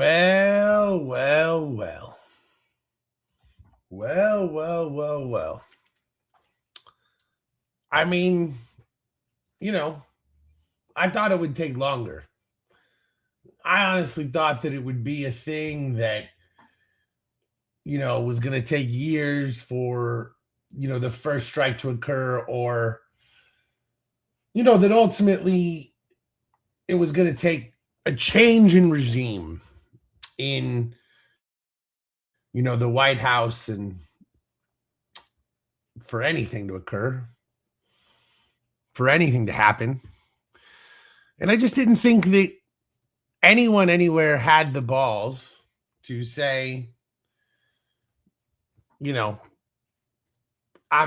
Well, well, well. Well, well, well, well. I mean, you know, I thought it would take longer. I honestly thought that it would be a thing that, was going to take years for, the first strike to occur, or, that ultimately it was going to take a change in regime in, the White House and for anything to occur, for anything to happen. And I just didn't think that anyone anywhere had the balls to say, I'm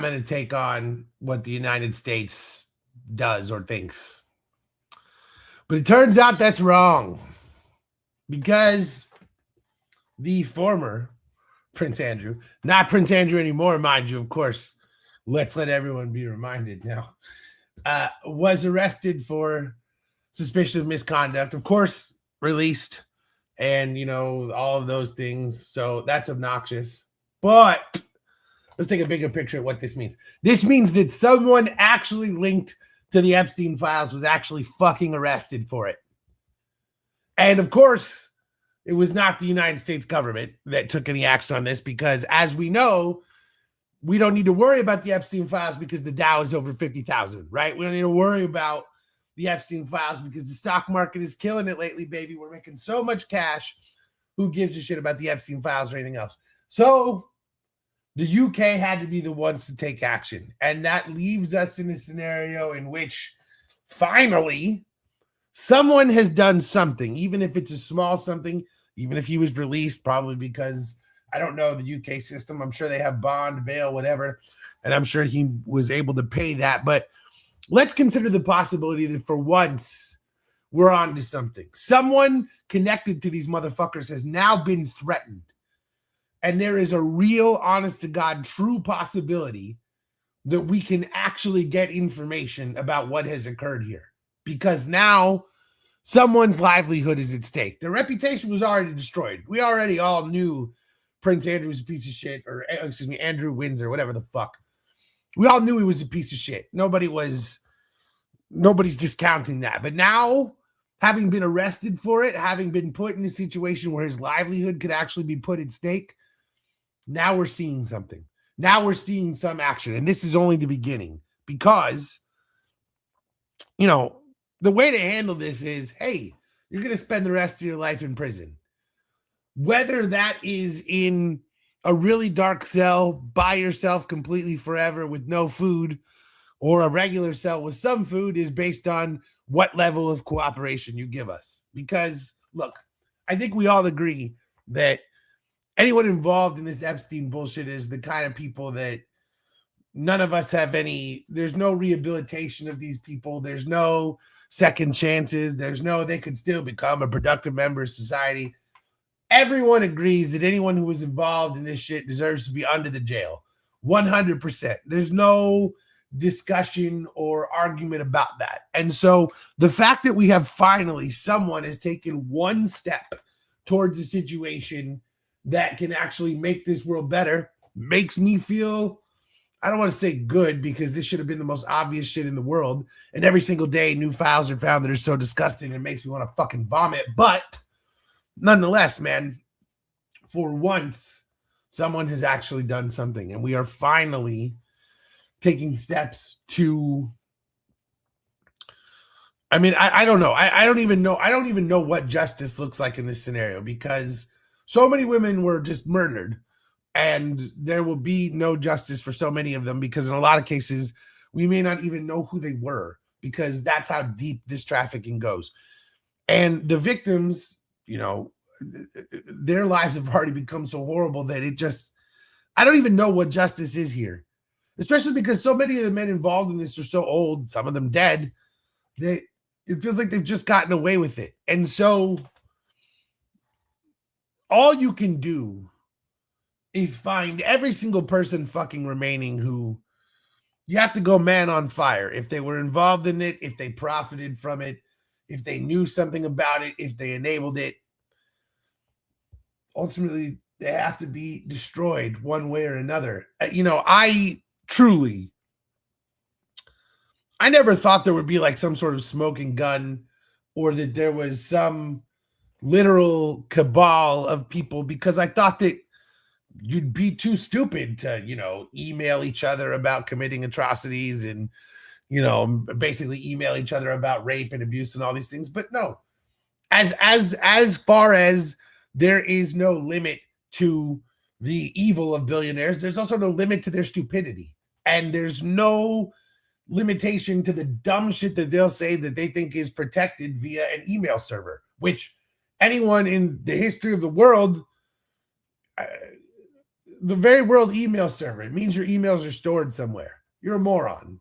going to take on what the United States does or thinks. But it turns out that's wrong, because the former Prince Andrew, not Prince Andrew anymore, mind you, of course, let's let everyone be reminded now, was arrested for suspicion of misconduct, of course, released, and, all of those things. So that's obnoxious. But let's take a bigger picture of what this means. This means that someone actually linked to the Epstein files was actually fucking arrested for it. And of course, it was not the United States government that took any action on this, because as we know, we don't need to worry about the Epstein files because the Dow is over 50,000, right? We don't need to worry about the Epstein files because the stock market is killing it lately, baby. We're making so much cash. Who gives a shit about the Epstein files or anything else? So the UK had to be the ones to take action. And that leaves us in a scenario in which finally someone has done something, even if it's a small something, even if he was released, probably because, I don't know, the UK system, I'm sure they have bond, bail, whatever, and I'm sure he was able to pay that. But let's consider the possibility that for once we're on to something. Someone connected to these motherfuckers has now been threatened. And there is a real, honest to God, true possibility that we can actually get information about what has occurred here. Because now someone's livelihood is at stake. Their reputation was already destroyed. We already all knew Prince Andrew was a piece of shit, or Andrew Windsor, whatever the fuck. We all knew he was a piece of shit. Nobody's discounting that. But now, having been arrested for it, having been put in a situation where his livelihood could actually be put at stake, now we're seeing something. Now we're seeing some action. And this is only the beginning, because, the way to handle this is, hey, you're going to spend the rest of your life in prison. Whether that is in a really dark cell by yourself completely forever with no food, or a regular cell with some food, is based on what level of cooperation you give us. Because, look, I think we all agree that anyone involved in this Epstein bullshit is the kind of people that none of us have there's no rehabilitation of these people. There's no second chances. They could still become a productive member of society. Everyone agrees that anyone who was involved in this shit deserves to be under the jail. 100%. There's no discussion or argument about that. And so the fact that we have finally someone has taken one step towards a situation that can actually make this world better makes me feel, I don't want to say good, because this should have been the most obvious shit in the world. And every single day, new files are found that are so disgusting, it makes me want to fucking vomit. But nonetheless, man, for once, someone has actually done something. And we are finally taking steps to, I don't know. I don't even know. I don't even know what justice looks like in this scenario, because so many women were just murdered, and there will be no justice for so many of them, because in a lot of cases, we may not even know who they were, because that's how deep this trafficking goes. And the victims, their lives have already become so horrible that I don't even know what justice is here, especially because so many of the men involved in this are so old, some of them dead, that it feels like they've just gotten away with it. And so all you can do is find every single person fucking remaining who you have to go man on fire. If they were involved in it, if they profited from it, if they knew something about it, if they enabled it. ultimately they have to be destroyed one way or another. I never thought there would be like some sort of smoking gun or that there was some literal cabal of people, because I thought that you'd be too stupid to, email each other about committing atrocities and, basically email each other about rape and abuse and all these things. But no, as far as there is no limit to the evil of billionaires, there's also no limit to their stupidity. And there's no limitation to the dumb shit that they'll say that they think is protected via an email server, which anyone in the history of the world, the very world email server, it means your emails are stored somewhere. You're a moron.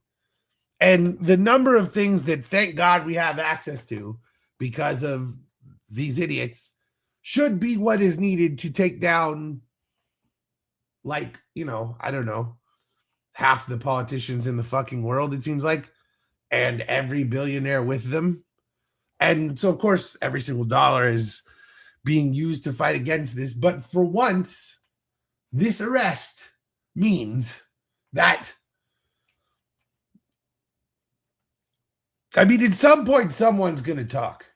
And the number of things that, thank God, we have access to because of these idiots should be what is needed to take down, like, I don't know, half the politicians in the fucking world, it seems like, and every billionaire with them. And so, of course, every single dollar is being used to fight against this. But for once, this arrest means that, at some point, someone's going to talk.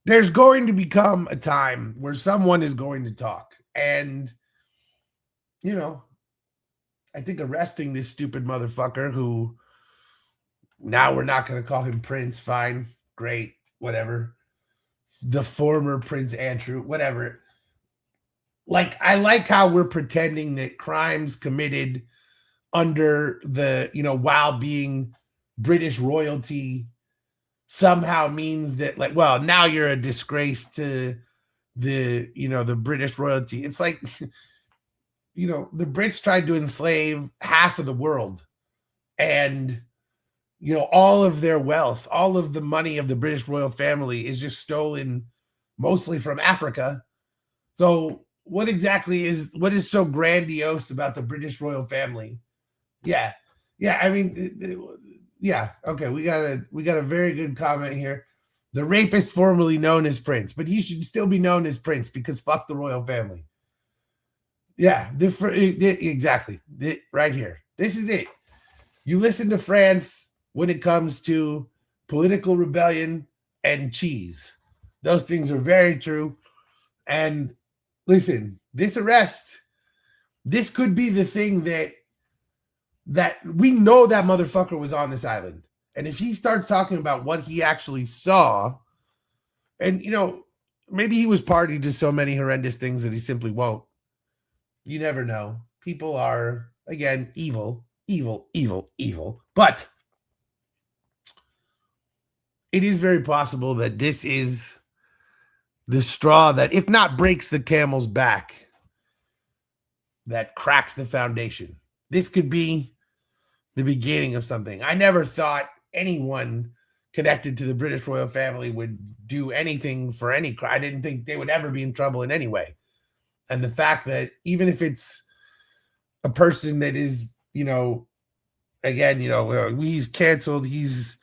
There's going to become a time where someone is going to talk. And, I think arresting this stupid motherfucker, who now we're not going to call him Prince, fine, great, whatever. The former Prince Andrew, whatever. Like, I like how we're pretending that crimes committed under the, while being British royalty somehow means that, like, well, now you're a disgrace to the, the British royalty. It's like, the Brits tried to enslave half of the world, and, all of their wealth, all of the money of the British royal family is just stolen mostly from Africa. So what is so grandiose about the British royal family? Yeah. I mean, yeah. Okay. We got a very good comment here. The rapist formerly known as Prince, but he should still be known as Prince because fuck the royal family. Yeah, exactly. Right here. This is it. You listen to France when it comes to political rebellion and cheese. Those things are very true. And listen, this arrest, this could be the thing that we know that motherfucker was on this island. And if he starts talking about what he actually saw, and, maybe he was party to so many horrendous things that he simply won't. You never know. People are, again, evil. But it is very possible that this is the straw that, if not breaks the camel's back, that cracks the foundation. This could be the beginning of something. I never thought anyone connected to the British royal family would do anything for any crime. I didn't think they would ever be in trouble in any way. And the fact that even if it's a person that is, again, he's canceled, he's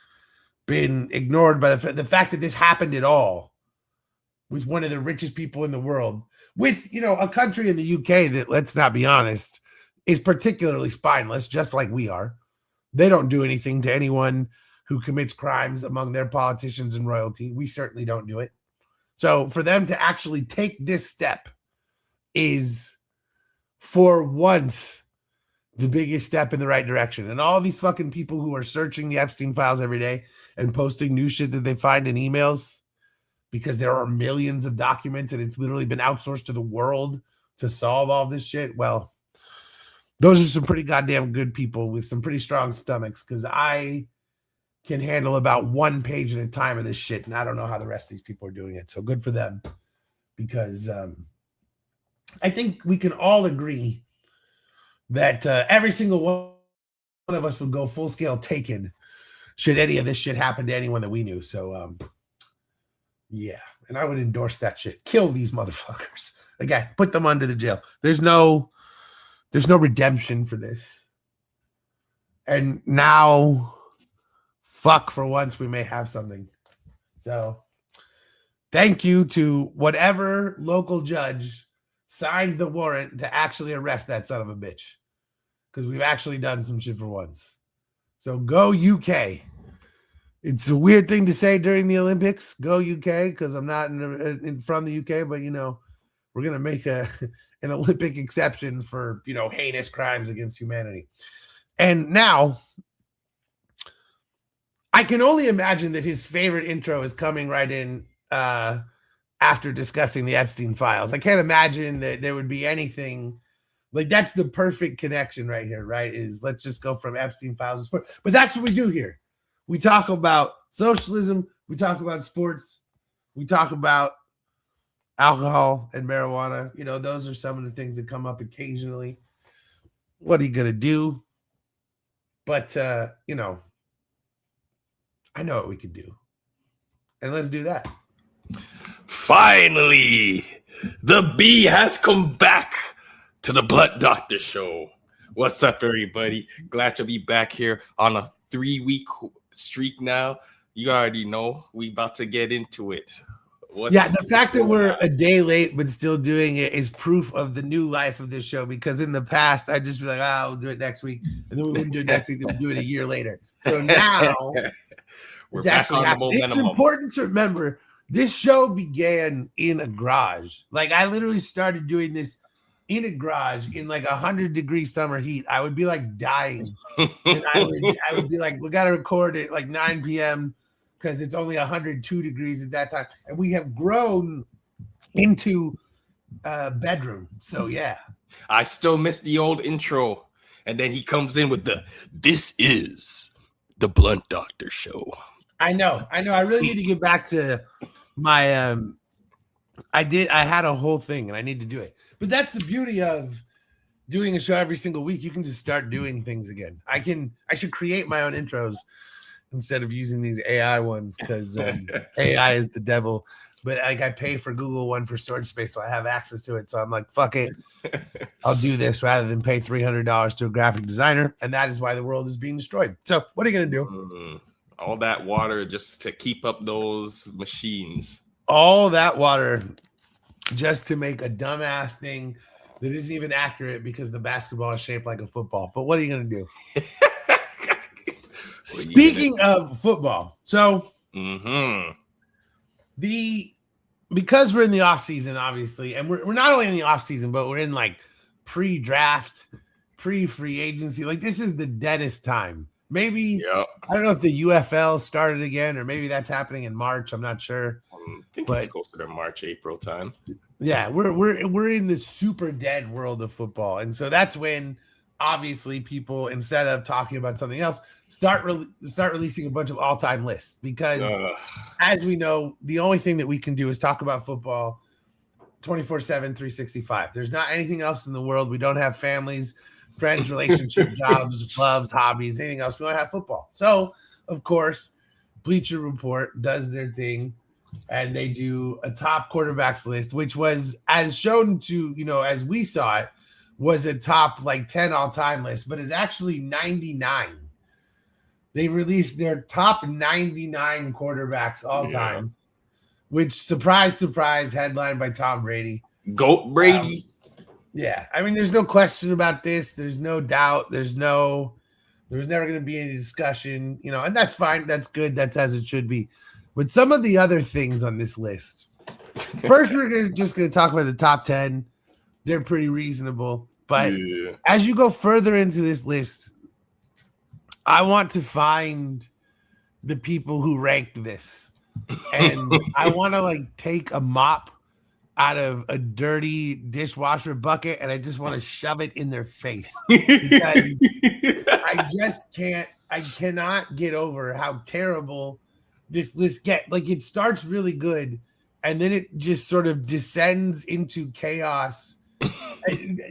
been ignored by the fact that this happened at all with one of the richest people in the world, with, a country in the UK that, let's not be honest, is particularly spineless, just like we are. They don't do anything to anyone who commits crimes among their politicians and royalty. We certainly don't do it. So for them to actually take this step is, for once, the biggest step in the right direction. And all these fucking people who are searching the Epstein files every day and posting new shit that they find in emails, because there are millions of documents and it's literally been outsourced to the world to solve all this shit. Well, those are some pretty goddamn good people with some pretty strong stomachs, because I can handle about one page at a time of this shit, and I don't know how the rest of these people are doing it. So good for them, because I think we can all agree that every single one of us would go full scale Taken should any of this shit happen to anyone that we knew. So, yeah, and I would endorse that shit. Kill these motherfuckers. Again, put them under the jail. There's no redemption for this. And now, fuck, for once, we may have something. So, thank you to whatever local judge signed the warrant to actually arrest that son of a bitch. Because we've actually done some shit for once. So go UK. It's a weird thing to say during the Olympics. Go UK, because I'm not from the UK, but we're gonna make an Olympic exception for heinous crimes against humanity. And now I can only imagine that his favorite intro is coming right in after discussing the Epstein files. I can't imagine that there would be anything like that's the perfect connection right here, right? Is let's just go from Epstein files to sport. But that's what we do here. We talk about socialism, we talk about sports, we talk about alcohol and marijuana. Those are some of the things that come up occasionally. What are you gonna do? But I know what we could do. And let's do that. Finally, the bee has come back to the Blunt Doctor Show. What's up, everybody? Glad to be back here on a 3-week streak now. You already know we about to get into it. The fact that we're a day late but still doing it is proof of the new life of this show, because in the past I'd just be like, we'll do it next week, and then we wouldn't do it next week, then we'll do it a year later. So now we're back on the momentum. It's important to remember this show began in a garage. Like I literally started doing this in a garage in like 100-degree summer heat. I would be like dying. And I would be like, we got to record it like 9 p.m. because it's only 102 degrees at that time. And we have grown into a bedroom. So yeah. I still miss the old intro. And then he comes in with this is the Blunt Doctor Show. I know. I really need to get back to my I had a whole thing and I need to do it. But that's the beauty of doing a show every single week. You can just start doing things again. I should create my own intros instead of using these AI ones, because AI is the devil. But like I pay for Google One for storage space, so I have access to it. So I'm like, fuck it. I'll do this rather than pay $300 to a graphic designer. And that is why the world is being destroyed. So what are you going to do? All that water just to keep up those machines. All that water just to make a dumbass thing that isn't even accurate because the basketball is shaped like a football. But what are you going to do? Speaking of football, so because we're in the off season, obviously, and we're not only in the off season, but we're in like pre-draft, pre-free agency. Like this is the deadest time. Maybe I don't know if the UFL started again, or maybe that's happening in March. I'm not sure. I think it's closer to March, April time. Yeah, we're in the super dead world of football, and so that's when obviously people, instead of talking about something else, start releasing a bunch of all-time lists, because as we know, the only thing that we can do is talk about football 24/7, 365. There's not anything else in the world. We don't have families, friends, relationship, jobs, loves, hobbies, anything else. We don't have football. So, of course, Bleacher Report does their thing, and they do a top quarterbacks list, which was, as shown to, as we saw it, was a top like 10 all-time list, but is actually 99. They released their top 99 quarterbacks all time, which, surprise, surprise, headlined by Tom Brady. Goat Brady. Yeah, I mean, there's no question about this. There's no doubt. There's never going to be any discussion, and that's fine. That's good. That's as it should be. But some of the other things on this list, first, we're just going to talk about the top 10. They're pretty reasonable. But as you go further into this list, I want to find the people who ranked this. And I want to take a mop out of a dirty dishwasher bucket, and I just want to shove it in their face, because I cannot get over how terrible this list gets. It starts really good, and then it just sort of descends into chaos.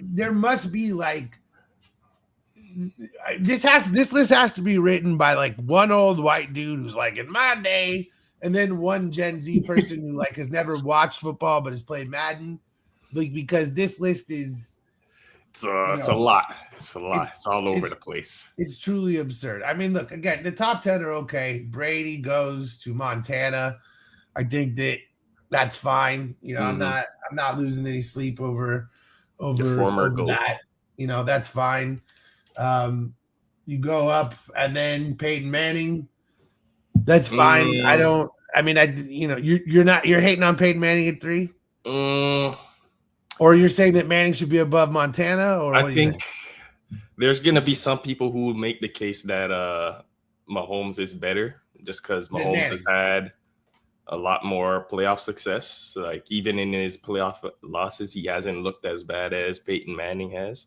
There must be this list has to be written by one old white dude who's in my day, and then one Gen Z person who has never watched football but has played Madden, because this list is it's a lot. It's a lot. It's all over the place. It's truly absurd. I mean, look, again, the top 10 are okay. Brady goes to Montana. I think that That's fine. You know, Mm-hmm. I'm not losing any sleep over The former GOAT. that. You know, that's fine. Um, you go up and then Peyton Manning. That's fine. I Mm, don't. I mean, you're hating on Peyton Manning at 3, mm, or you're saying that Manning should be above Montana, or I what do you think think? there's gonna be some people who would make the case that Mahomes is better just because Then Mahomes has Manning. had a lot more playoff success. Like even in his playoff losses, he hasn't looked as bad as Peyton Manning has.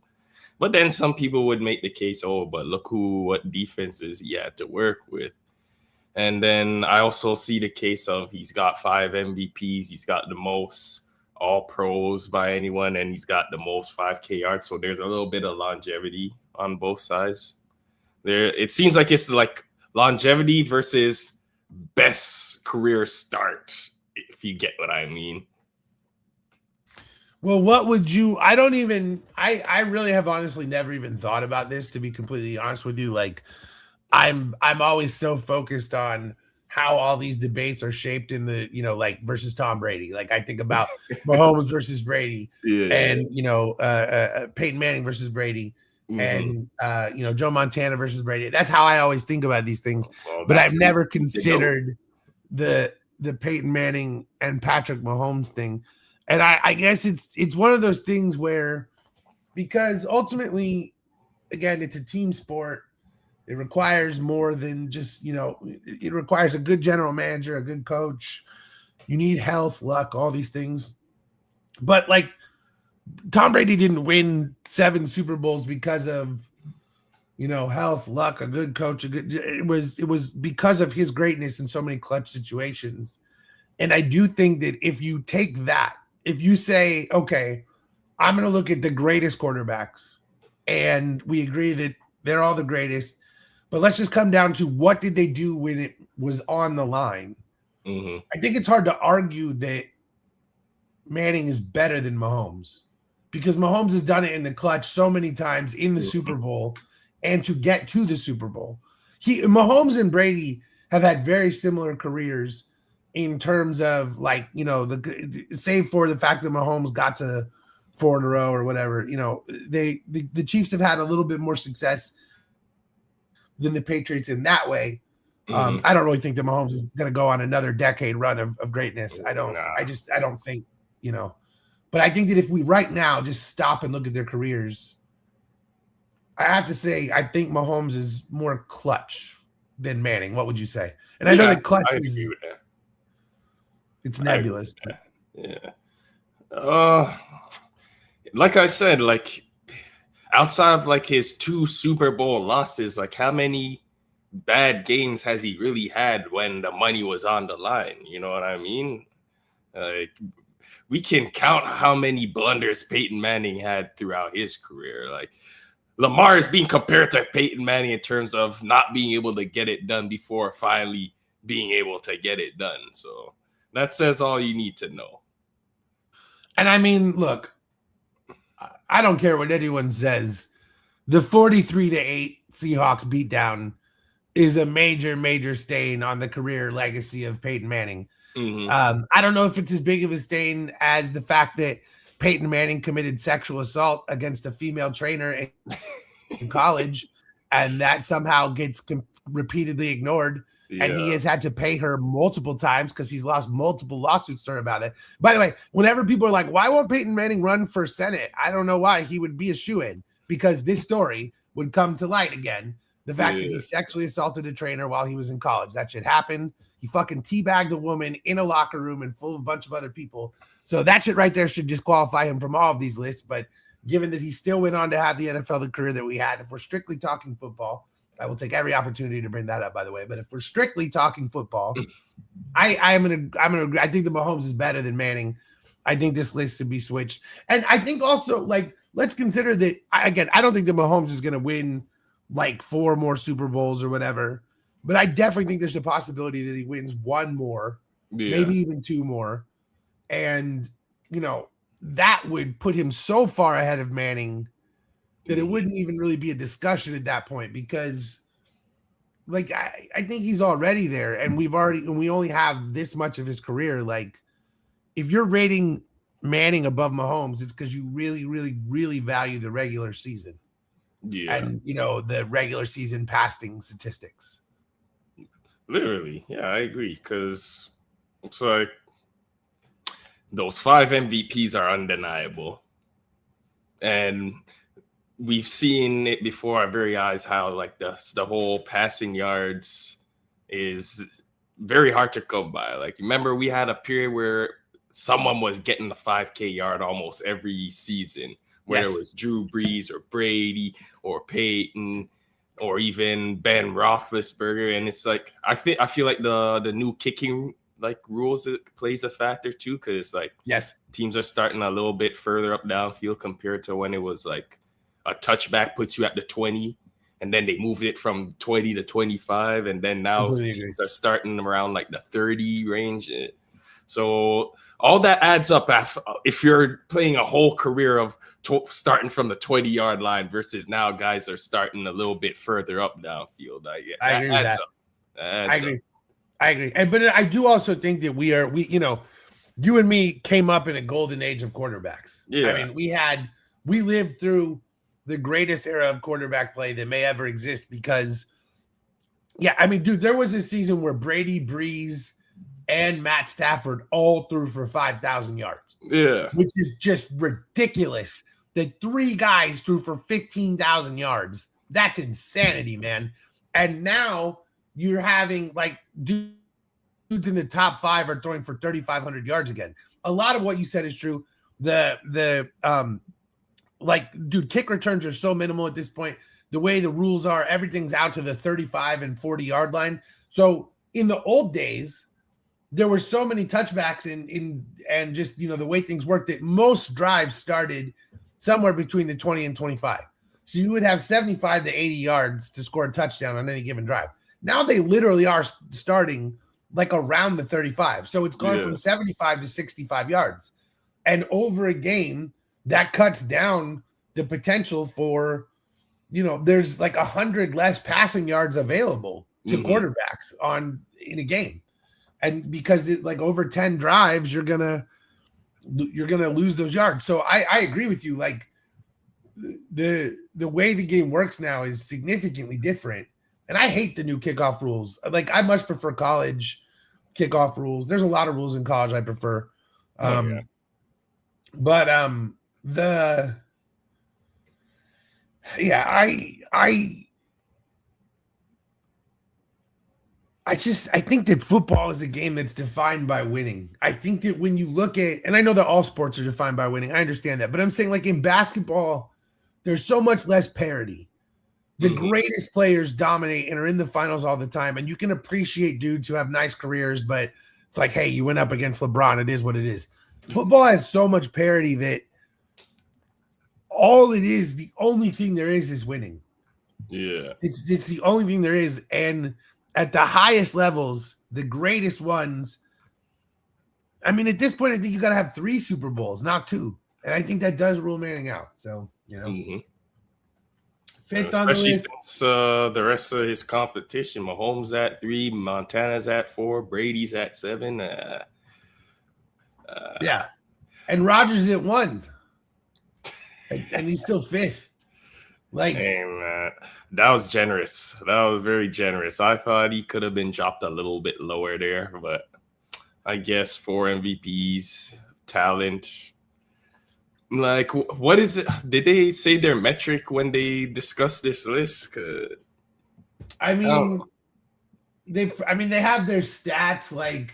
But then some people would make the case, oh, but look what defenses he had to work with. And then I also see the case of he's got 5 MVPs, he's got the most all pros by anyone, and he's got the most 5K yards. So there's a little bit of longevity on both sides. There, it seems like it's like longevity versus best career start, if you get what I mean. Well, what would you? I don't even. I really have honestly never even thought about this. To be completely honest with you, like I'm always so focused on how all these debates are shaped in the, like versus Tom Brady. Like I think about Mahomes versus Brady, Yeah. and Peyton Manning versus Brady, Mm-hmm. and Joe Montana versus Brady. That's how I always think about these things. Well, But that's I've never the GOAT. considered the Peyton Manning and Patrick Mahomes thing. And I guess it's one of those things where, because ultimately, again, it's a team sport. It requires more than just, it requires a good general manager, a good coach. You need health, luck, all these things. But like Tom Brady didn't win 7 Super Bowls because of, health, luck, a good coach, it was because of his greatness in so many clutch situations. And I do think that if you take that, if you say, okay, I'm going to look at the greatest quarterbacks, and we agree that they're all the greatest, but let's just come down to what did they do when it was on the line. Mm-hmm. I think it's hard to argue that Manning is better than Mahomes, because Mahomes has done it in the clutch so many times in the Super Bowl and to get to the Super Bowl. Mahomes and Brady have had very similar careers in terms of, like, save for the fact that Mahomes got to 4 in a row or whatever. The Chiefs have had a little bit more success than the Patriots in that way. Mm-hmm. I don't really think that Mahomes is going to go on another decade run of greatness. I don't. Nah. I don't think. But I think that if we right now just stop and look at their careers, I have to say I think Mahomes is more clutch than Manning. What would you say? And I know that clutch I agree is, with that. it's I agree nebulous. with that. Yeah. Like I said, like outside of like his 2 Super Bowl losses, like how many bad games has he really had when the money was on the line? You know what I mean? Like we can count how many blunders Peyton Manning had throughout his career. Like Lamar is being compared to Peyton Manning in terms of not being able to get it done before finally being able to get it done. So that says all you need to know. And I mean, look, I don't care what anyone says. The 43-8 Seahawks beatdown is a major, major stain on the career legacy of Peyton Manning. Mm-hmm. I don't know if it's as big of a stain as the fact that Peyton Manning committed sexual assault against a female trainer in college, and that somehow gets repeatedly ignored. Yeah. And he has had to pay her multiple times because he's lost multiple lawsuits to her about it. By the way, whenever people are like, why won't Peyton Manning run for Senate? I don't know why. He would be a shoo-in, because this story would come to light again. The fact that he sexually assaulted a trainer while he was in college. That shit happened. He fucking teabagged a woman in a locker room and full of a bunch of other people. So that shit right there should disqualify him from all of these lists. But given that he still went on to have the NFL career that we had, if we're strictly talking football, I will take every opportunity to bring that up, by the way. But if we're strictly talking football, I think that Mahomes is better than Manning. I think this list should be switched. And I think also, like, let's consider that, again, I don't think that Mahomes is going to win like 4 more Super Bowls or whatever. But I definitely think there's a possibility that he wins 1 more, maybe even 2 more. And, that would put him so far ahead of Manning that it wouldn't even really be a discussion at that point, because, like, I think he's already there, and we only have this much of his career. Like, if you're rating Manning above Mahomes, it's because you really, really, really value the regular season. Yeah. And, the regular season passing statistics. Literally. Yeah, I agree. Because it's like those 5 MVPs are undeniable. And we've seen it before our very eyes how like the whole passing yards is very hard to come by. Like, remember we had a period where someone was getting the 5K yard almost every season, whether it was Drew Brees or Brady or Peyton or even Ben Roethlisberger. And it's like I feel like the new kicking like rules, it plays a factor too, because like teams are starting a little bit further up downfield compared to when it was like a touchback puts you at the 20, and then they moved it from 20 to 25, and then now teams are starting around like the 30 range. So all that adds up if you're playing a whole career of starting from the 20-yard line versus now guys are starting a little bit further up downfield. I agree with that. I agree. But I do also think that we you and me came up in a golden age of quarterbacks. Yeah. I mean, we lived through the greatest era of quarterback play that may ever exist because, I mean, dude, there was a season where Brady, Brees, and Matt Stafford all threw for 5,000 yards. Yeah. Which is just ridiculous that 3 guys threw for 15,000 yards. That's insanity, man. And now you're having like dudes in the top 5 are throwing for 3,500 yards again. A lot of what you said is true. Dude, kick returns are so minimal at this point. The way the rules are, everything's out to the 35 and 40 yard line. So in the old days, there were so many touchbacks and just, the way things worked that most drives started somewhere between the 20 and 25. So you would have 75 to 80 yards to score a touchdown on any given drive. Now they literally are starting like around the 35. So it's gone from 75 to 65 yards. And over a game, that cuts down the potential for, there's like 100 less passing yards available to quarterbacks in a game. And because it like over 10 drives, you're gonna lose those yards. So I agree with you. Like the way the game works now is significantly different. And I hate the new kickoff rules. Like I much prefer college kickoff rules. There's a lot of rules in college I prefer. But I think that football is a game that's defined by winning. I think that when you look at, and I know that all sports are defined by winning. I understand that, but I'm saying like in basketball, there's so much less parity. The greatest players dominate and are in the finals all the time. And you can appreciate dudes who have nice careers, but it's like, hey, you went up against LeBron. It is what it is. Football has so much parity that all it is, the only thing there is winning. Yeah. It's the only thing there is. And at the highest levels, the greatest ones, I mean, at this point, I think you got to have 3 Super Bowls, not 2. And I think that does rule Manning out. So, fifth on the list. Since the rest of his competition, Mahomes at 3, Montana's at 4, Brady's at 7. And Rodgers at 1. And he's still 5th. Like, that was generous. That was very generous. I thought he could have been dropped a little bit lower there, but I guess 4 MVPs, talent. Like, what is it? Did they say their metric when they discussed this list? I mean, they have their stats. Like,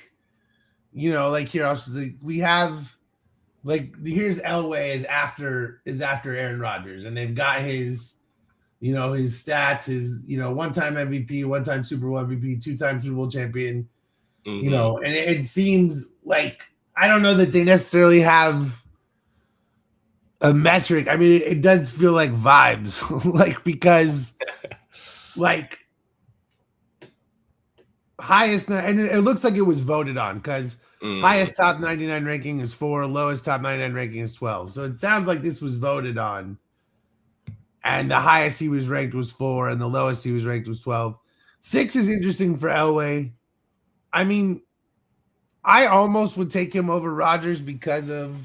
like here also we have. Like here's Elway is after Aaron Rodgers, and they've got his, his stats, his, one-time MVP, one-time Super Bowl MVP, 2-time Super Bowl champion, and it seems like I don't know that they necessarily have a metric. I mean, it does feel like vibes, like because, like highest, and it looks like it was voted on because. Highest top 99 ranking is 4, lowest top 99 ranking is 12. So it sounds like this was voted on. And the highest he was ranked was 4, and the lowest he was ranked was 12. 6 is interesting for Elway. I mean, I almost would take him over Rodgers because of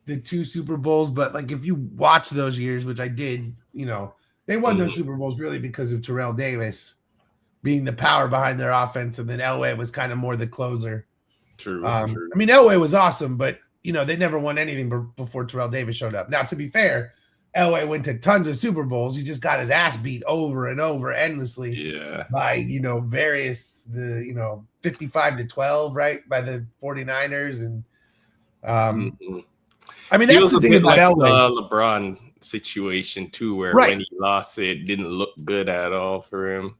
the 2 Super Bowls, but like if you watch those years, which I did, they won those Super Bowls really because of Terrell Davis being the power behind their offense, and then Elway was kind of more the closer. True. I mean, Elway was awesome, but they never won anything before Terrell Davis showed up. Now, to be fair, Elway went to tons of Super Bowls. He just got his ass beat over and over endlessly by, various, 55-12, right, by the 49ers. And I mean, that's the thing about Elway. LeBron situation too, where when he lost, it didn't look good at all for him.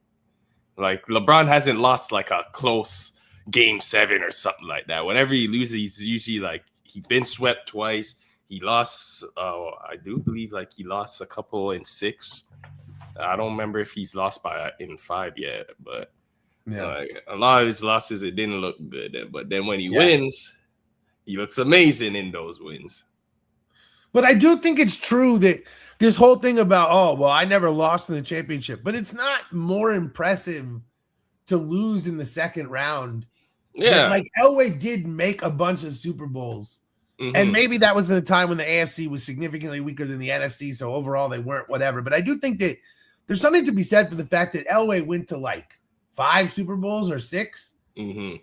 Like LeBron hasn't lost like a close Game 7 or something like that. Whenever he loses, he's usually like he's been swept twice. He lost, I do believe like he lost a couple in 6. I don't remember if he's lost in 5 yet, but a lot of his losses, it didn't look good. But then when he wins, he looks amazing in those wins. But I do think it's true that this whole thing about, I never lost in the championship, but it's not more impressive to lose in the second round. Yeah. Like Elway did make a bunch of Super Bowls. And maybe that was the time when the AFC was significantly weaker than the NFC. So overall, they weren't whatever. But I do think that there's something to be said for the fact that Elway went to like 5 Super Bowls or 6.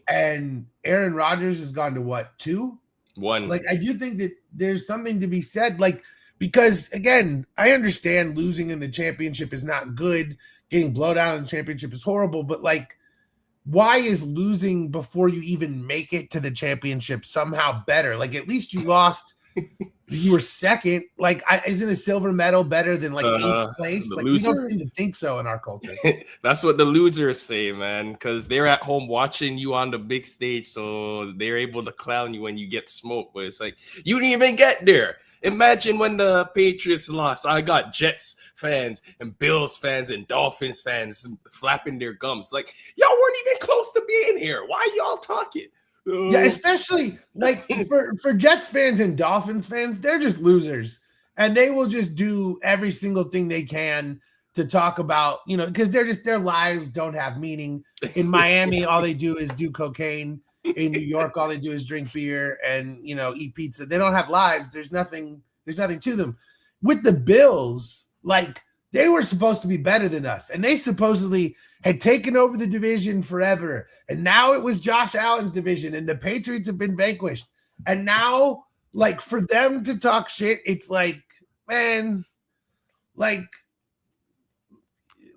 And Aaron Rodgers has gone to what, 2? 1. Like, I do think that there's something to be said, like, because again, I understand losing in the championship is not good. Getting blown out in the championship is horrible. But like, why is losing before you even make it to the championship somehow better? Like, at least you lost. You were second. Like, isn't a silver medal better than like 8th place? Like, we don't seem to think so in our culture. That's what the losers say, man, because they're at home watching you on the big stage, so they're able to clown you when you get smoked. But it's like, you didn't even get there. Imagine when the Patriots lost. I got Jets fans and Bills fans and Dolphins fans flapping their gums. Like, y'all weren't even close to being here. Why y'all talking? Yeah, especially like for Jets fans and Dolphins fans, they're just losers. And they will just do every single thing they can to talk about, because their lives don't have meaning. In Miami, all they do is do cocaine. In New York, all they do is drink beer and, eat pizza. They don't have lives. There's nothing to them. With the Bills, like, they were supposed to be better than us. And they supposedly had taken over the division forever. And now it was Josh Allen's division. And the Patriots have been vanquished. And now, like, for them to talk shit, it's like, man, like,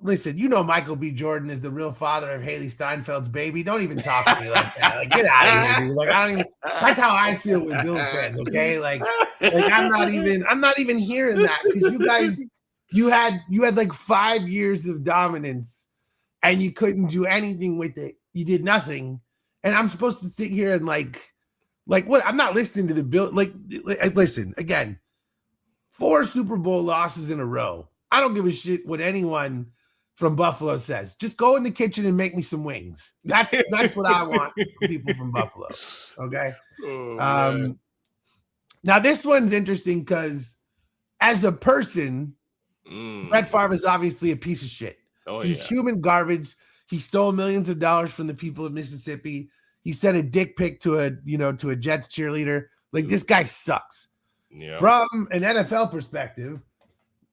listen, Michael B. Jordan is the real father of Haley Steinfeld's baby. Don't even talk to me like that. Like, get out of here, dude. Like, I don't even. That's how I feel with Bills fans. Okay, like I'm not even hearing that because you guys, you had like 5 years of dominance, and you couldn't do anything with it. You did nothing, and I'm supposed to sit here and like what? I'm not listening to the Bill. Like, listen again. 4 Super Bowl losses in a row. I don't give a shit what anyone from Buffalo says. Just go in the kitchen and make me some wings. That's what I want from people from Buffalo. Okay. Now this one's interesting because as a person, Brett Favre is obviously a piece of shit. He's human garbage. He stole millions of dollars from the people of Mississippi. He sent a dick pic to a Jets cheerleader. Like, this guy sucks. Yeah. From an NFL perspective,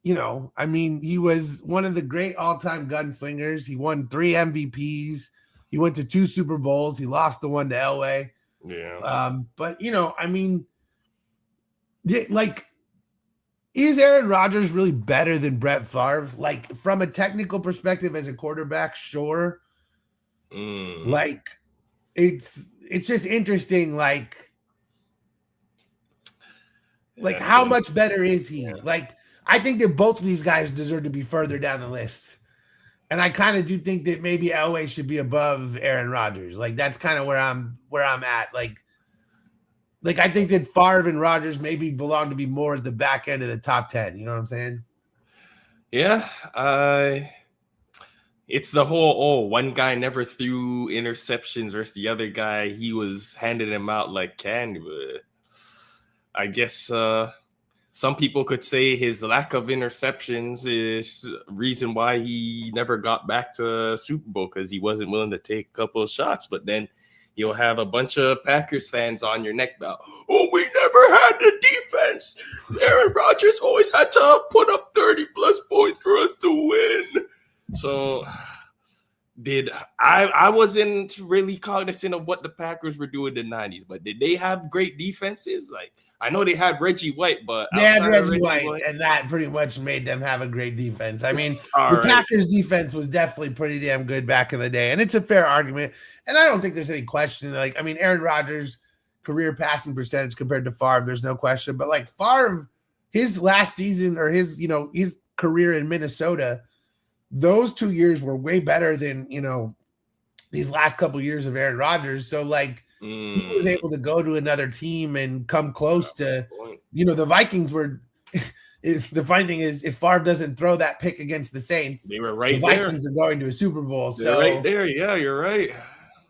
I mean, he was one of the great all-time gunslingers. He won 3 MVPs. He went to 2 Super Bowls. He lost the one to Elway. Yeah. But, I mean, like, is Aaron Rodgers really better than Brett Favre? Like, from a technical perspective as a quarterback, sure. Like, it's just interesting, like how much better is he? Yeah. Like, I think that both of these guys deserve to be further down the list. And I kind of do think that maybe Elway should be above Aaron Rodgers. Like, that's kind of where I'm at. Like I think that Favre and Rodgers maybe belong to be more at the back end of the top 10. You know what I'm saying? Yeah. It's the whole, one guy never threw interceptions versus the other guy, he was handing them out like candy. But I guess some people could say his lack of interceptions is reason why he never got back to Super Bowl, because he wasn't willing to take a couple of shots. But then you'll have a bunch of Packers fans on your neck about, oh, we never had the defense. Aaron Rodgers always had to put up 30 plus points for us to win. So I wasn't really cognizant of what the Packers were doing in the 90s, but did they have great defenses? Like, I know they had Reggie White, but they had Reggie White, and that pretty much made them have a great defense. I mean, the Packers defense was definitely pretty damn good back in the day, and it's a fair argument. And I don't think there's any question. Like, I mean, Aaron Rodgers' career passing percentage compared to Favre, there's no question. But like Favre, his last season or his career in Minnesota, those 2 years were way better than these last couple years of Aaron Rodgers. So like. He was able to go to another team and come close to, the Vikings were. The funny thing is, if Favre doesn't throw that pick against the Saints, they were right the Vikings are going to a Super Bowl. They're right there. Yeah, you're right.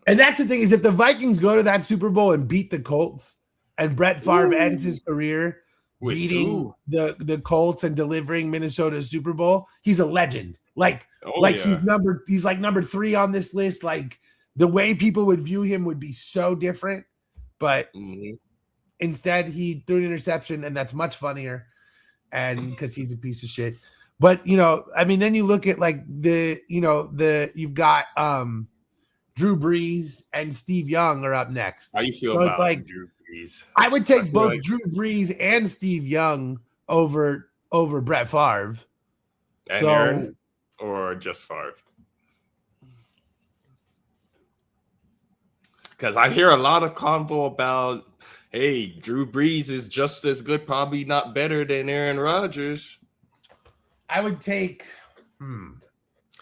And that's the thing is, if the Vikings go to that Super Bowl and beat the Colts, and Brett Favre ends his career beating the Colts and delivering Minnesota's Super Bowl, he's a legend. He's like number 3 on this list. Like, the way people would view him would be so different, but instead he threw an interception, and that's much funnier, and because he's a piece of shit. But I mean, then you look at like you've got Drew Brees and Steve Young are up next. How you feel about Drew Brees? I would take both Drew Brees and Steve Young over Brett Favre. And Aaron, or just Favre? Because I hear a lot of convo about, hey, Drew Brees is just as good, probably not better than Aaron Rodgers. I would take.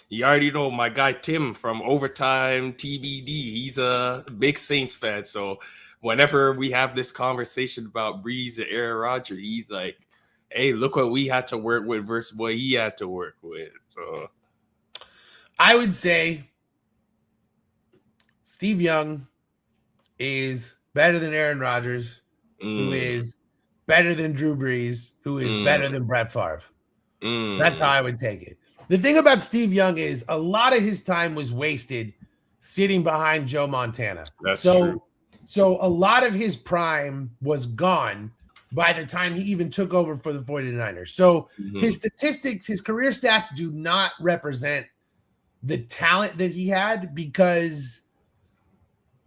You already know my guy Tim from Overtime TBD. He's a big Saints fan. So whenever we have this conversation about Brees and Aaron Rodgers, he's like, hey, look what we had to work with versus what he had to work with. So I would say Steve Young is better than Aaron Rodgers, who is better than Drew Brees, who is better than Brett Favre. That's how I would take it. The thing about Steve Young is a lot of his time was wasted sitting behind Joe Montana. That's true. So a lot of his prime was gone by the time he even took over for the 49ers. So his statistics, his career stats do not represent the talent that he had, because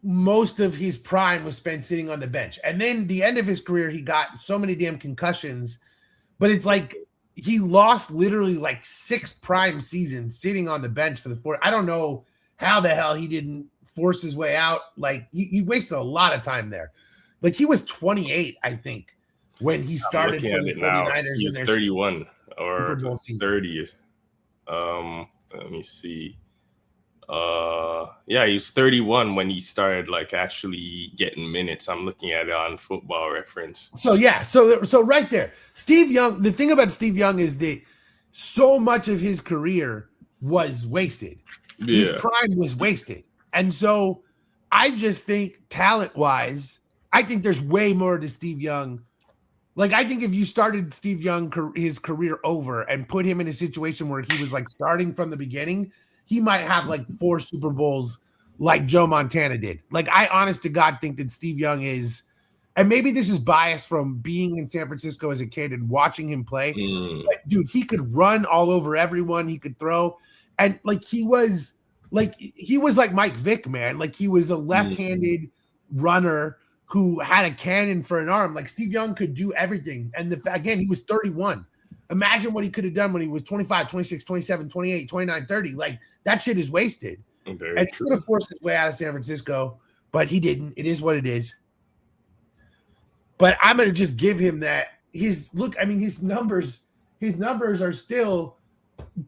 most of his prime was spent sitting on the bench. And then the end of his career, he got so many damn concussions, but it's like he lost literally like 6 prime seasons sitting on the bench for the 4. I don't know how the hell he didn't force his way out. Like he wasted a lot of time there. Like he was 28, I think, when he started for the 49ers. He was 31 or 30. Let me see. He was 31 when he started like actually getting minutes. I'm looking at it on Football Reference. So right there, Steve Young. The thing about Steve Young is that so much of his career was wasted. His prime was wasted, and so I just think talent-wise, I think there's way more to Steve Young. Like, I think if you started Steve Young his career over and put him in a situation where he was like starting from the beginning, he might have like 4 Super Bowls like Joe Montana did. Like, I honest to God think that Steve Young is, and maybe this is biased from being in San Francisco as a kid and watching him play. But dude, he could run all over everyone. He could throw. And like, he was like Mike Vick, man. Like, he was a left-handed runner who had a cannon for an arm. Like, Steve Young could do everything. And again, he was 31. Imagine what he could have done when he was 25, 26, 27, 28, 29, 30. Like, that shit is wasted. And he could have forced his way out of San Francisco, but he didn't. It is what it is. But I'm going to just give him that. His numbers are still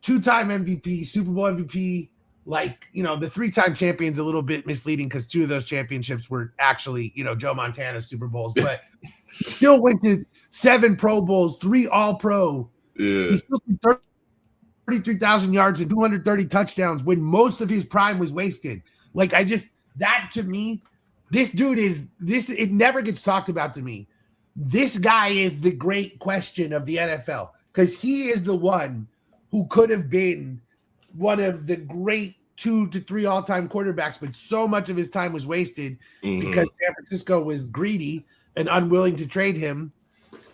2-time MVP, Super Bowl MVP. Like, the 3-time champion's a little bit misleading because 2 of those championships were actually, Joe Montana's Super Bowls, but still went to 7 Pro Bowls, 3 All-Pro. He still threw 33,000 yards and 230 touchdowns when most of his prime was wasted. Like, that to me, this dude it never gets talked about to me. This guy is the great question of the NFL because he is the one who could have been one of the great 2 to 3 all-time quarterbacks, but so much of his time was wasted because San Francisco was greedy and unwilling to trade him.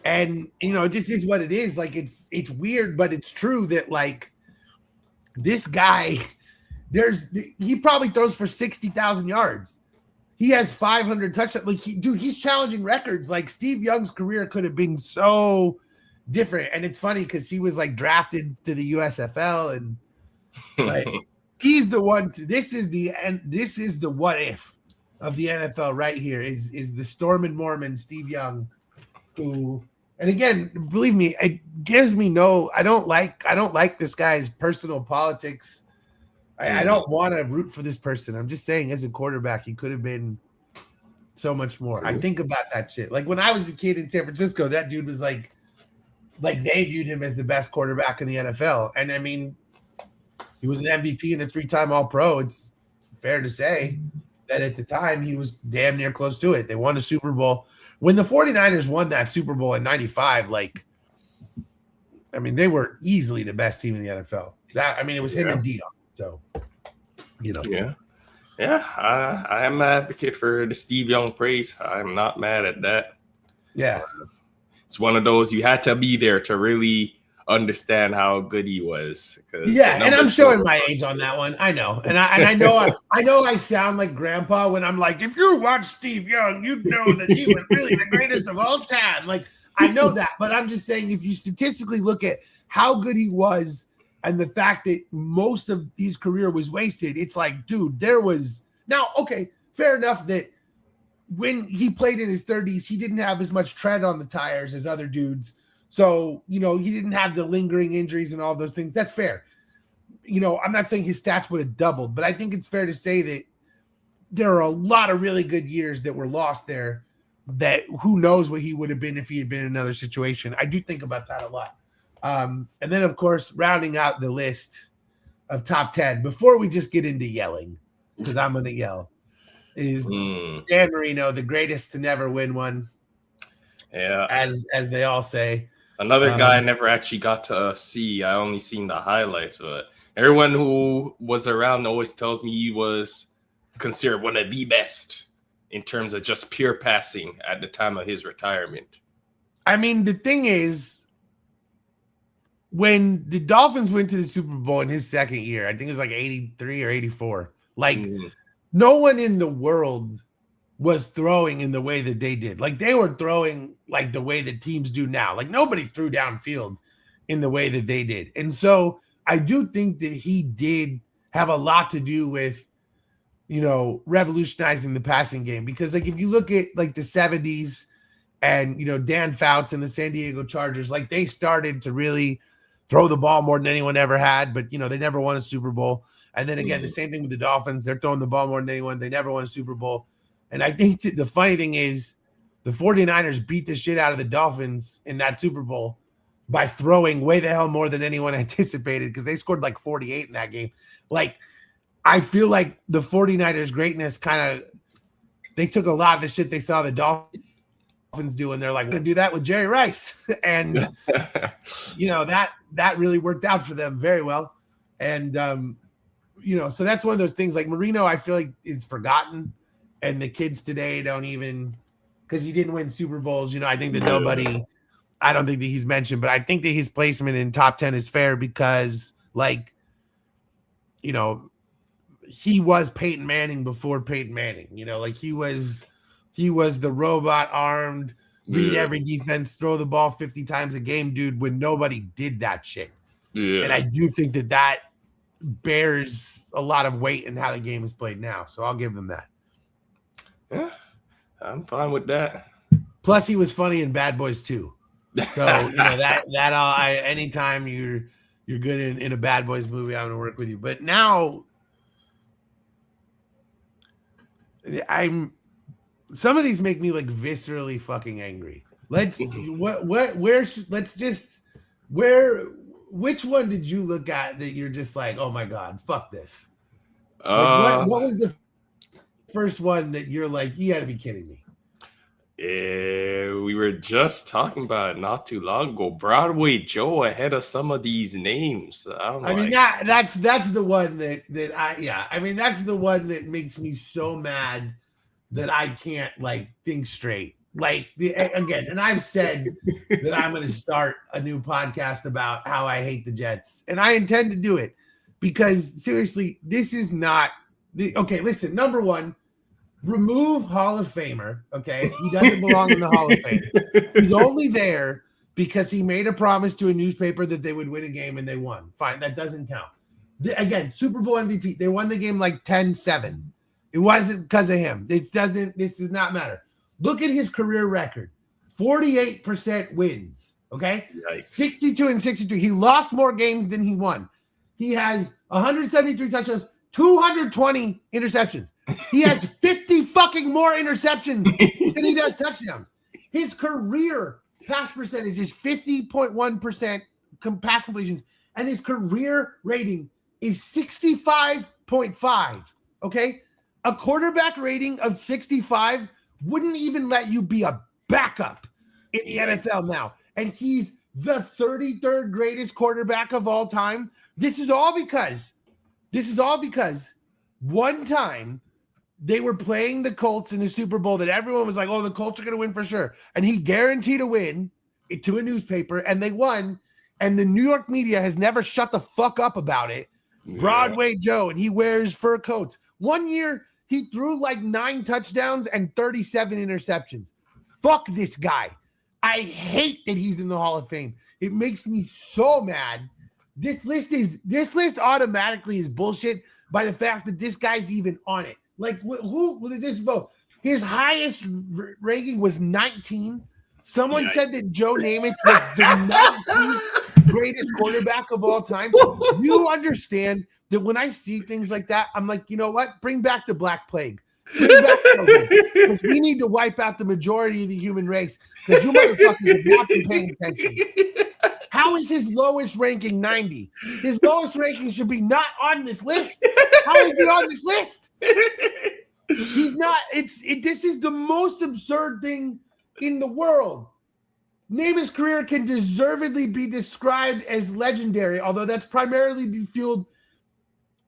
And it just is what it is. Like it's weird, but it's true that like this guy, he probably throws for 60,000 yards. He has 500 touchdowns. Like he's challenging records. Like Steve Young's career could have been so different. And it's funny because he was like drafted to the USFL, and like he's the one. This is the what if of the NFL right here. Is the Storm and Mormon Steve Young, who, and again, believe me, it gives me no. I don't like this guy's personal politics. I don't want to root for this person. I'm just saying, as a quarterback, he could have been so much more. I think about that shit. Like when I was a kid in San Francisco, that dude was like they viewed him as the best quarterback in the NFL. And I mean, he was an MVP and a 3-time All-Pro. It's fair to say that at the time he was damn near close to it. They won a Super Bowl. When the 49ers won that Super Bowl in 95, like, I mean, they were easily the best team in the NFL. It was him and Dion. So, Yeah. I am an advocate for the Steve Young praise. I'm not mad at that. Yeah. It's one of those you had to be there to really understand how good he was. Yeah, and I'm showing my age on that one. I know. And I know I sound like grandpa when I'm like, if you watch Steve Young, you know that he was really the greatest of all time. Like, I know that, but I'm just saying if you statistically look at how good he was and the fact that most of his career was wasted, it's like, dude, there was now, okay, fair enough that when he played in his 30s, he didn't have as much tread on the tires as other dudes. So, he didn't have the lingering injuries and all those things. That's fair. I'm not saying his stats would have doubled, but I think it's fair to say that there are a lot of really good years that were lost there that who knows what he would have been if he had been in another situation. I do think about that a lot. And then, of course, rounding out the list of top 10, before we just get into yelling, because I'm going to yell, is Dan Marino, the greatest to never win one. Yeah. As they all say. Another guy I never actually got to see. I only seen the highlights, but everyone who was around always tells me he was considered one of the best in terms of just pure passing at the time of his retirement. I mean, the thing is, when the Dolphins went to the Super Bowl in his second year, I think it was like 83 or 84, like no one in the world was throwing in the way that they did. Like they were throwing like the way that teams do now. Like nobody threw downfield in the way that they did. And so I do think that he did have a lot to do with, revolutionizing the passing game. Because like if you look at like the 70s and, Dan Fouts and the San Diego Chargers, like they started to really throw the ball more than anyone ever had, but they never won a Super Bowl. And then again, the same thing with the Dolphins. They're throwing the ball more than anyone. They never won a Super Bowl. And I think that the funny thing is the 49ers beat the shit out of the Dolphins in that Super Bowl by throwing way the hell more than anyone anticipated, because they scored like 48 in that game. Like, I feel like the 49ers greatness they took a lot of the shit they saw the Dolphins do, and they're like, we're going to do that with Jerry Rice. And, that really worked out for them very well. And, so that's one of those things. Like Marino, I feel like is forgotten. And the kids today don't even, because he didn't win Super Bowls. I think that I don't think that he's mentioned, but I think that his placement in top 10 is fair because, like, he was Peyton Manning before Peyton Manning. Like he was the robot armed, read every defense, throw the ball 50 times a game, dude, when nobody did that shit. Yeah. And I do think that bears a lot of weight in how the game is played now. So I'll give them that. Yeah, I'm fine with that. Plus, he was funny in Bad Boys 2. So anytime you're good in a Bad Boys movie, I'm gonna work with you. But now, some of these make me like viscerally fucking angry. Which one did you look at that you're just like, oh my god, fuck this? Like, what was the first one that you're like, you got to be kidding me? We were just talking about it not too long ago. Broadway Joe ahead of some of these names. I don't know. I mean that's the one that's the one that makes me so mad that I can't like think straight. Like again, and I've said that I'm going to start a new podcast about how I hate the Jets, and I intend to do it because seriously, this is not okay. Listen, number one, remove Hall of Famer. Okay, he doesn't belong in the Hall of Fame. He's only there because he made a promise to a newspaper that they would win a game and they won. Fine, that doesn't count. Again, Super Bowl MVP. They won the game like 10-7. It wasn't because of him. This does not matter. Look at his career record. 48% wins. Okay? Yikes. 62-63. He lost more games than he won. He has 173 touchdowns, 220 interceptions. He has 50 fucking more interceptions than he does touchdowns. His career pass percentage is 50.1% pass completions, and his career rating is 65.5. Okay? A quarterback rating of 65 wouldn't even let you be a backup in the NFL now. And he's the 33rd greatest quarterback of all time. This is all because one time they were playing the Colts in the Super Bowl that everyone was like, oh, the Colts are going to win for sure. And he guaranteed a win to a newspaper, and they won. And the New York media has never shut the fuck up about it. Yeah. Broadway Joe, and he wears fur coats. One year, he threw like 9 touchdowns and 37 interceptions. Fuck this guy. I hate that he's in the Hall of Fame. It makes me so mad. This list automatically is bullshit by the fact that this guy's even on it. Like, who did this vote? His highest ranking was 19. Someone said that Joe Namath was the 19th greatest quarterback of all time. You understand that when I see things like that, I'm like, you know what? Bring back the Black Plague. Bring back COVID. Because we need to wipe out the majority of the human race because you motherfuckers have not been paying attention. How is his lowest ranking 90? His lowest ranking should be not on this list. How is he on this list? He's not. This is the most absurd thing in the world. Namath's career can deservedly be described as legendary, although that's primarily be fueled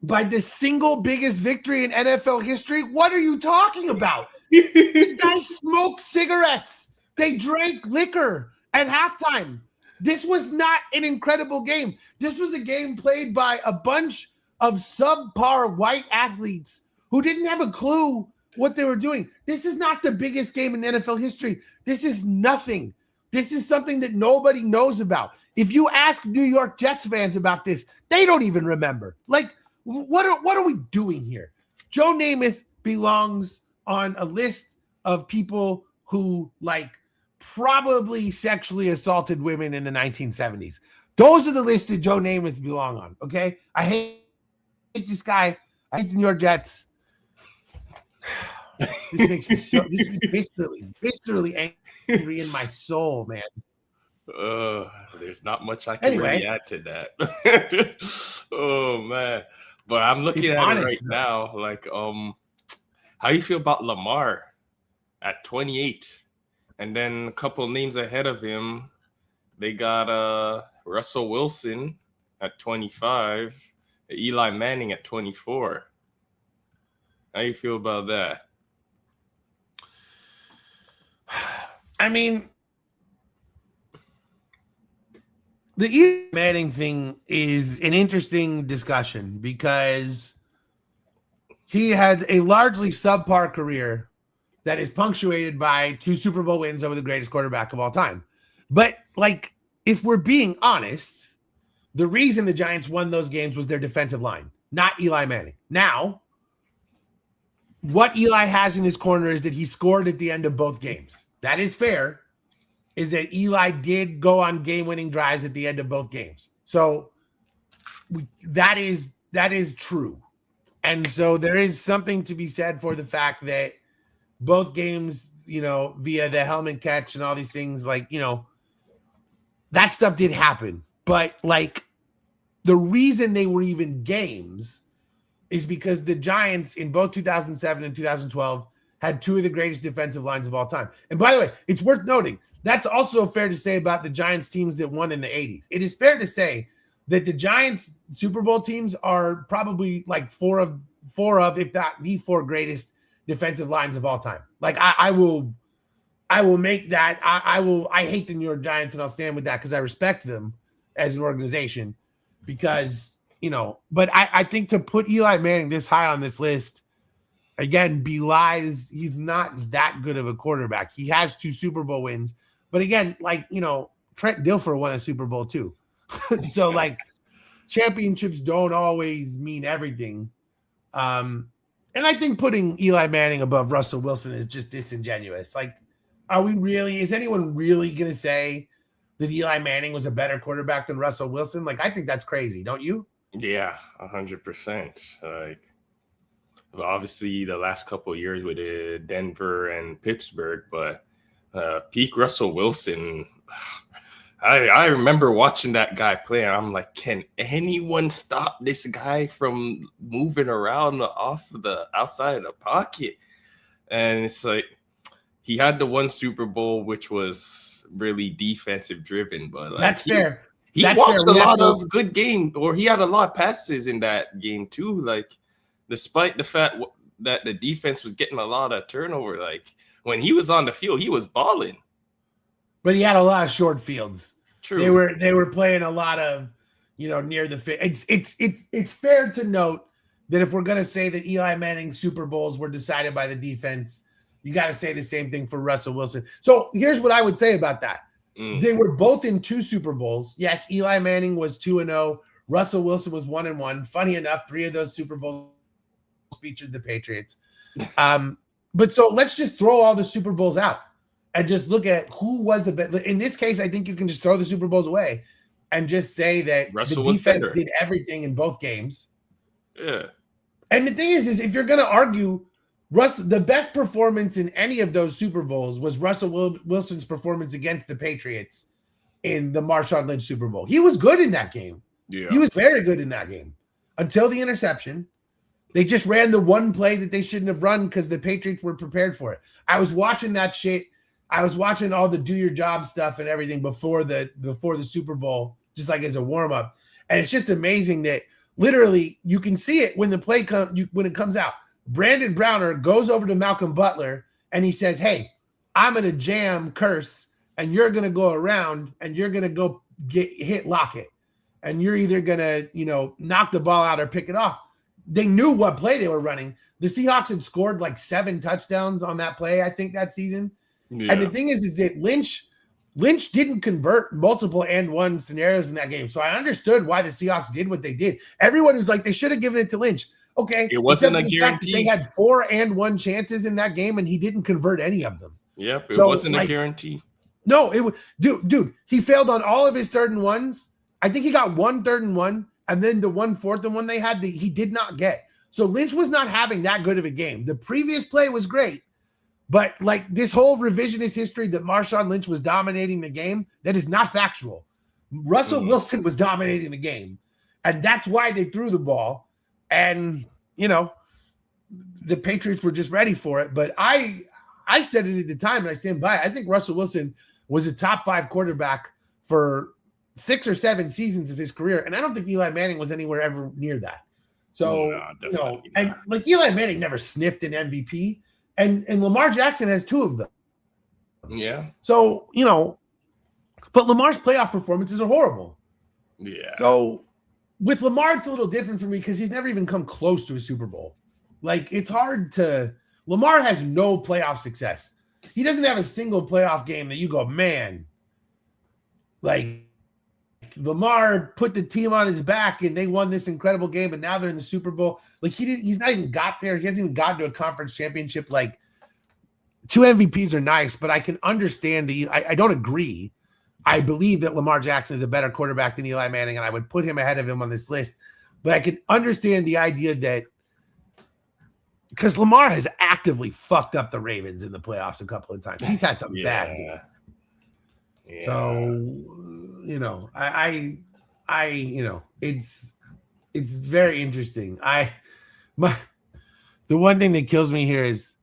by the single biggest victory in NFL history. What are you talking about? These guys smoked cigarettes. They drank liquor at halftime. This was not an incredible game. This was a game played by a bunch of subpar white athletes who didn't have a clue what they were doing. This is not the biggest game in NFL history. This is nothing. This is something that nobody knows about. If you ask New York Jets fans about this, they don't even remember. Like, what are we doing here? Joe Namath belongs on a list of people who, like, probably sexually assaulted women in the 1970s. Those are the lists that Joe Namath belong on, okay? I hate this guy. I hate the New York Jets. This makes me viscerally angry in my soul, man. There's not much I can really add to that. Oh, man. But I'm looking at it right now. Like, how you feel about Lamar at 28? And then a couple names ahead of him, they got Russell Wilson at 25, Eli Manning at 24. How you feel about that? I mean, the Eli Manning thing is an interesting discussion because he had a largely subpar career that is punctuated by 2 Super Bowl wins over the greatest quarterback of all time. But, like, if we're being honest, the reason the Giants won those games was their defensive line, not Eli Manning. Now, what Eli has in his corner is that he scored at the end of both games. That is fair, is that Eli did go on game-winning drives at the end of both games. So that is true. And so there is something to be said for the fact that both games, you know, via the helmet catch and all these things, like, you know, that stuff did happen. But, like, the reason they were even games is because the Giants in both 2007 and 2012 had two of the greatest defensive lines of all time. And by the way, it's worth noting that's also fair to say about the Giants teams that won in the 80s. It is fair to say that the Giants Super Bowl teams are probably like four of, if not the four greatest defensive lines of all time. Like I will make that. I hate the New York Giants and I'll stand with that because I respect them as an organization because, but I think to put Eli Manning this high on this list, again, belies he's not that good of a quarterback. He has 2 Super Bowl wins. But again, Trent Dilfer won a Super Bowl too. So championships don't always mean everything. And I think putting Eli Manning above Russell Wilson is just disingenuous. Is anyone really going to say that Eli Manning was a better quarterback than Russell Wilson? I think that's crazy. Don't you? Yeah, 100%. Obviously the last couple of years with Denver and Pittsburgh, but peak Russell Wilson, I remember watching that guy play and I'm like, can anyone stop this guy from moving around off of the outside of the pocket? And it's like, he had the one Super Bowl, which was really defensive driven, but that's fair. He watched a lot of good game, or he had a lot of passes in that game too. Despite the fact that the defense was getting a lot of turnover, when he was on the field, he was balling. But he had a lot of short fields. True. They were playing a lot of, near the fit. It's fair to note that if we're going to say that Eli Manning's Super Bowls were decided by the defense, you got to say the same thing for Russell Wilson. So here's what I would say about that. They were both in 2 Super Bowls. Yes, Eli Manning was 2-0. Russell Wilson was 1-1. Funny enough, 3 of those Super Bowls featured the Patriots. But so let's just throw all the Super Bowls out and just look at who was the best. In this case, I think you can just throw the Super Bowls away and just say that Russell the defense did everything in both games. Yeah. And the thing is if you're going to argue the best performance in any of those Super Bowls was Russell Wilson's performance against the Patriots in the Marshawn Lynch Super Bowl. He was good in that game. Yeah. He was very good in that game until the interception. They just ran the one play that they shouldn't have run because the Patriots were prepared for it. I was watching that shit. I was watching all the do your job stuff and everything before the Super Bowl, just as a warm up. And it's just amazing that literally you can see it when the play when it comes out. Brandon Browner goes over to Malcolm Butler and he says, "Hey, I'm going to jam Curse and you're going to go around and you're going to go hit Lockett. And you're either going to, knock the ball out or pick it off." They knew what play they were running. The Seahawks had scored 7 touchdowns on that play, I think, that season. Yeah. And the thing is that Lynch didn't convert multiple and one scenarios in that game. So I understood why the Seahawks did what they did. Everyone was like, they should have given it to Lynch. Okay. It wasn't a guarantee. They had 4 and 1 chances in that game, and he didn't convert any of them. Yep. It wasn't a guarantee. No, it was dude, he failed on all of his 3rd and 1s. I think he got 1 3rd and 1, and then the 1 4th and 1 they had, he did not get. So Lynch was not having that good of a game. The previous play was great, but this whole revisionist history that Marshawn Lynch was dominating the game, that is not factual. Russell Wilson was dominating the game, and that's why they threw the ball. And, the Patriots were just ready for it. But I said it at the time, and I stand by it. I think Russell Wilson was a top 5 quarterback for 6 or 7 seasons of his career. And I don't think Eli Manning was anywhere ever near that. So, and Eli Manning never sniffed an MVP. And Lamar Jackson has 2 of them. Yeah. So, but Lamar's playoff performances are horrible. Yeah. So with Lamar, it's a little different for me because he's never even come close to a Super Bowl. It's hard to – Lamar has no playoff success. He doesn't have a single playoff game that you go, man, Lamar put the team on his back and they won this incredible game, and now they're in the Super Bowl. He's not even got there. He hasn't even gotten to a conference championship. 2 MVPs are nice, but I can understand I don't agree. I believe that Lamar Jackson is a better quarterback than Eli Manning, and I would put him ahead of him on this list. But I can understand the idea that because Lamar has actively fucked up the Ravens in the playoffs a couple of times. He's had some bad games. Yeah. So, it's very interesting. The one thing that kills me here is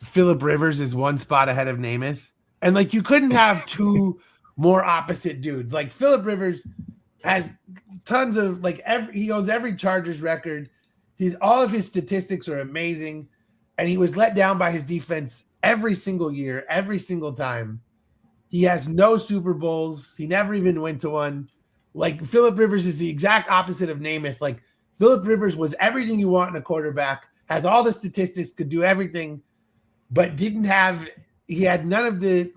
Phillip Rivers is one spot ahead of Namath. And like you couldn't have two more opposite dudes. Like Phillip Rivers has tons of like he owns every Chargers record. All of his statistics are amazing. And he was let down by his defense every single year, every single time. He has no Super Bowls. He never even went to one. Like Phillip Rivers is the exact opposite of Namath. Like Phillip Rivers was everything you want in a quarterback, has all the statistics, could do everything, but he had none of the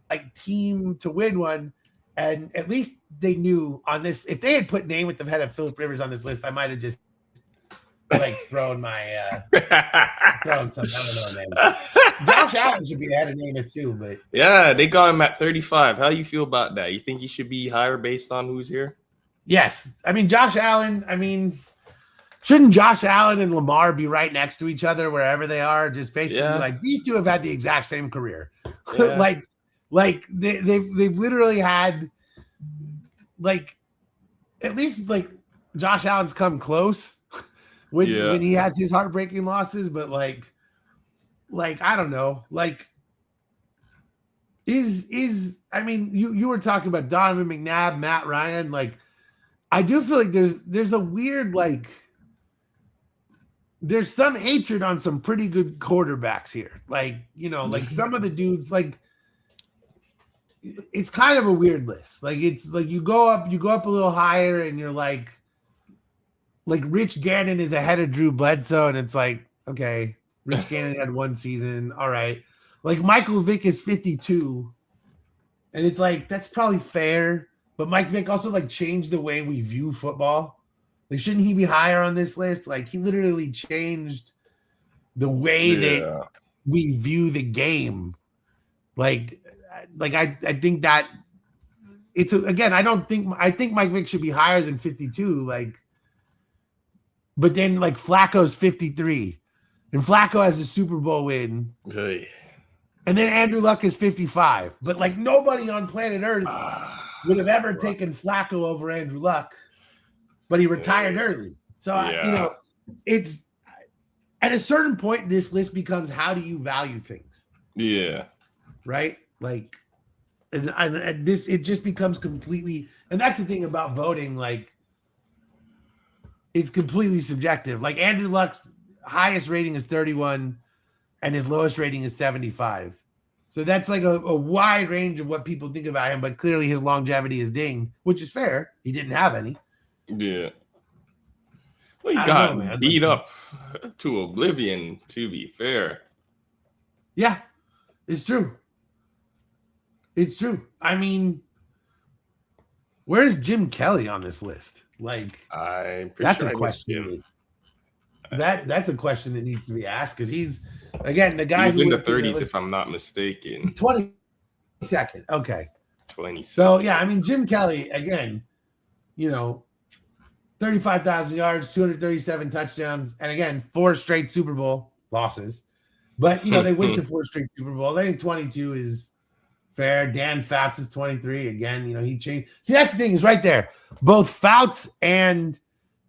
like team to win one. And at least they knew on this, if they had put Namath ahead of Phillip Rivers on this list, I might have just like thrown some, I don't know, name. Josh Allen should be ahead of Namath too, but yeah, they got him at 35. How do you feel about that? You think he should be higher based on who's here? Yes. I mean, Josh Allen, shouldn't Josh Allen and Lamar be right next to each other wherever they are? Just basically like these two have had the exact same career. Yeah. like they've literally had like at least like Josh Allen's come close when he has his heartbreaking losses, but like I don't know, like you were talking about Donovan McNabb, Matt Ryan, like I do feel like there's a weird like there's some hatred on some pretty good quarterbacks here. Like, like some of the dudes, like it's kind of a weird list. Like it's like you go up a little higher and you're like Rich Gannon is ahead of Drew Bledsoe, and it's like, okay, Rich Gannon had one season. All right. Like Michael Vick is 52. And it's like, that's probably fair. But Mike Vick also like changed the way we view football. Like, shouldn't he be higher on this list? Like, he literally changed the way that we view the game. Like I think that I think Mike Vick should be higher than 52. Like, but then like Flacco's 53, and Flacco has a Super Bowl win. Hey. And then Andrew Luck is 55. But like nobody on planet Earth would have ever taken Flacco over Andrew Luck, but he retired early. So, it's at a certain point, this list becomes how do you value things? Yeah. Right? Like, and this, it just becomes completely, and that's the thing about voting, like, it's completely subjective. Like, Andrew Luck's highest rating is 31 and his lowest rating is 75. So that's like a wide range of what people think about him, but clearly his longevity is ding, which is fair. He didn't have any. Yeah. Well, he got beat up to oblivion, to be fair. Yeah, it's true. It's true. I mean, where's Jim Kelly on this list? Like, that's a question. That's a question that needs to be asked, because he's, again, the guy's in the 30s, if I'm not mistaken. He's 22nd. Okay. 20. So, yeah, I mean, Jim Kelly, again, 35,000 yards, 237 touchdowns, and again, 4 straight Super Bowl losses. But, they went to 4 straight Super Bowls. I think 22 is fair. Dan Fouts is 23. Again, he changed. See, that's the thing, is right there. Both Fouts and